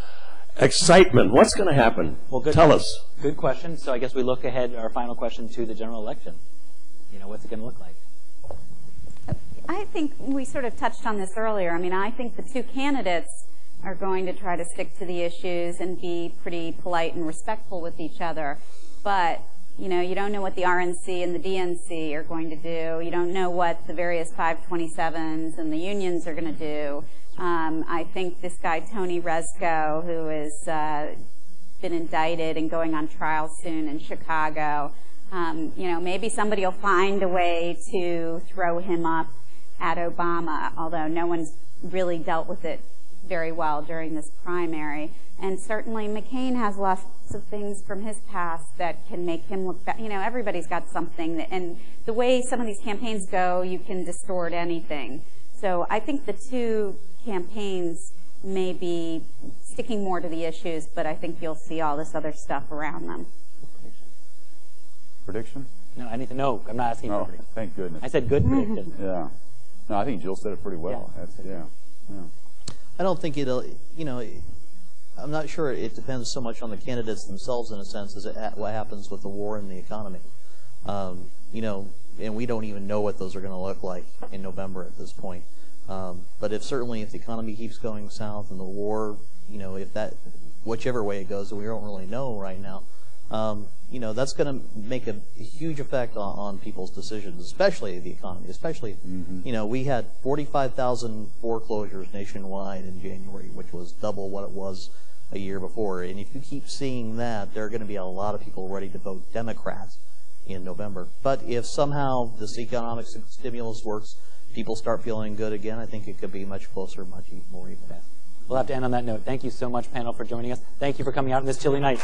excitement. What's going to happen? Well, Tell us. Good question. So I guess we look ahead, our final question, to the general election. You know, what's it going to look like? I think we sort of touched on this earlier. I mean, I think the two candidates are going to try to stick to the issues and be pretty polite and respectful with each other. But, you know, you don't know what the RNC and the DNC are going to do. You don't know what the various 527s and the unions are going to do. I think this guy, Tony Rezko, who has been indicted and going on trial soon in Chicago, maybe somebody will find a way to throw him up at Obama, although no one's really dealt with it very well during this primary. And certainly McCain has lots of things from his past that can make him look bad. Everybody's got something. And the way some of these campaigns go, you can distort anything. So I think the two campaigns may be sticking more to the issues, but I think you'll see all this other stuff around them. Prediction? No, no, I'm not asking for a prediction. Thank goodness. I said good prediction. Yeah. No, I think Jill said it pretty well. Yeah. I don't think it'll, I'm not sure it depends so much on the candidates themselves in a sense as what happens with the war and the economy. And we don't even know what those are going to look like in November at this point. But if the economy keeps going south and the war, whichever way it goes, we don't really know right now, that's going to make a huge effect on people's decisions, especially the economy. Especially, we had 45,000 foreclosures nationwide in January, which was double what it was a year before. And if you keep seeing that, there are going to be a lot of people ready to vote Democrat in November. But if somehow this economic stimulus works, people start feeling good again, I think it could be much closer, much more even. We'll have to end on that note. Thank you so much, panel, for joining us. Thank you for coming out on this chilly night.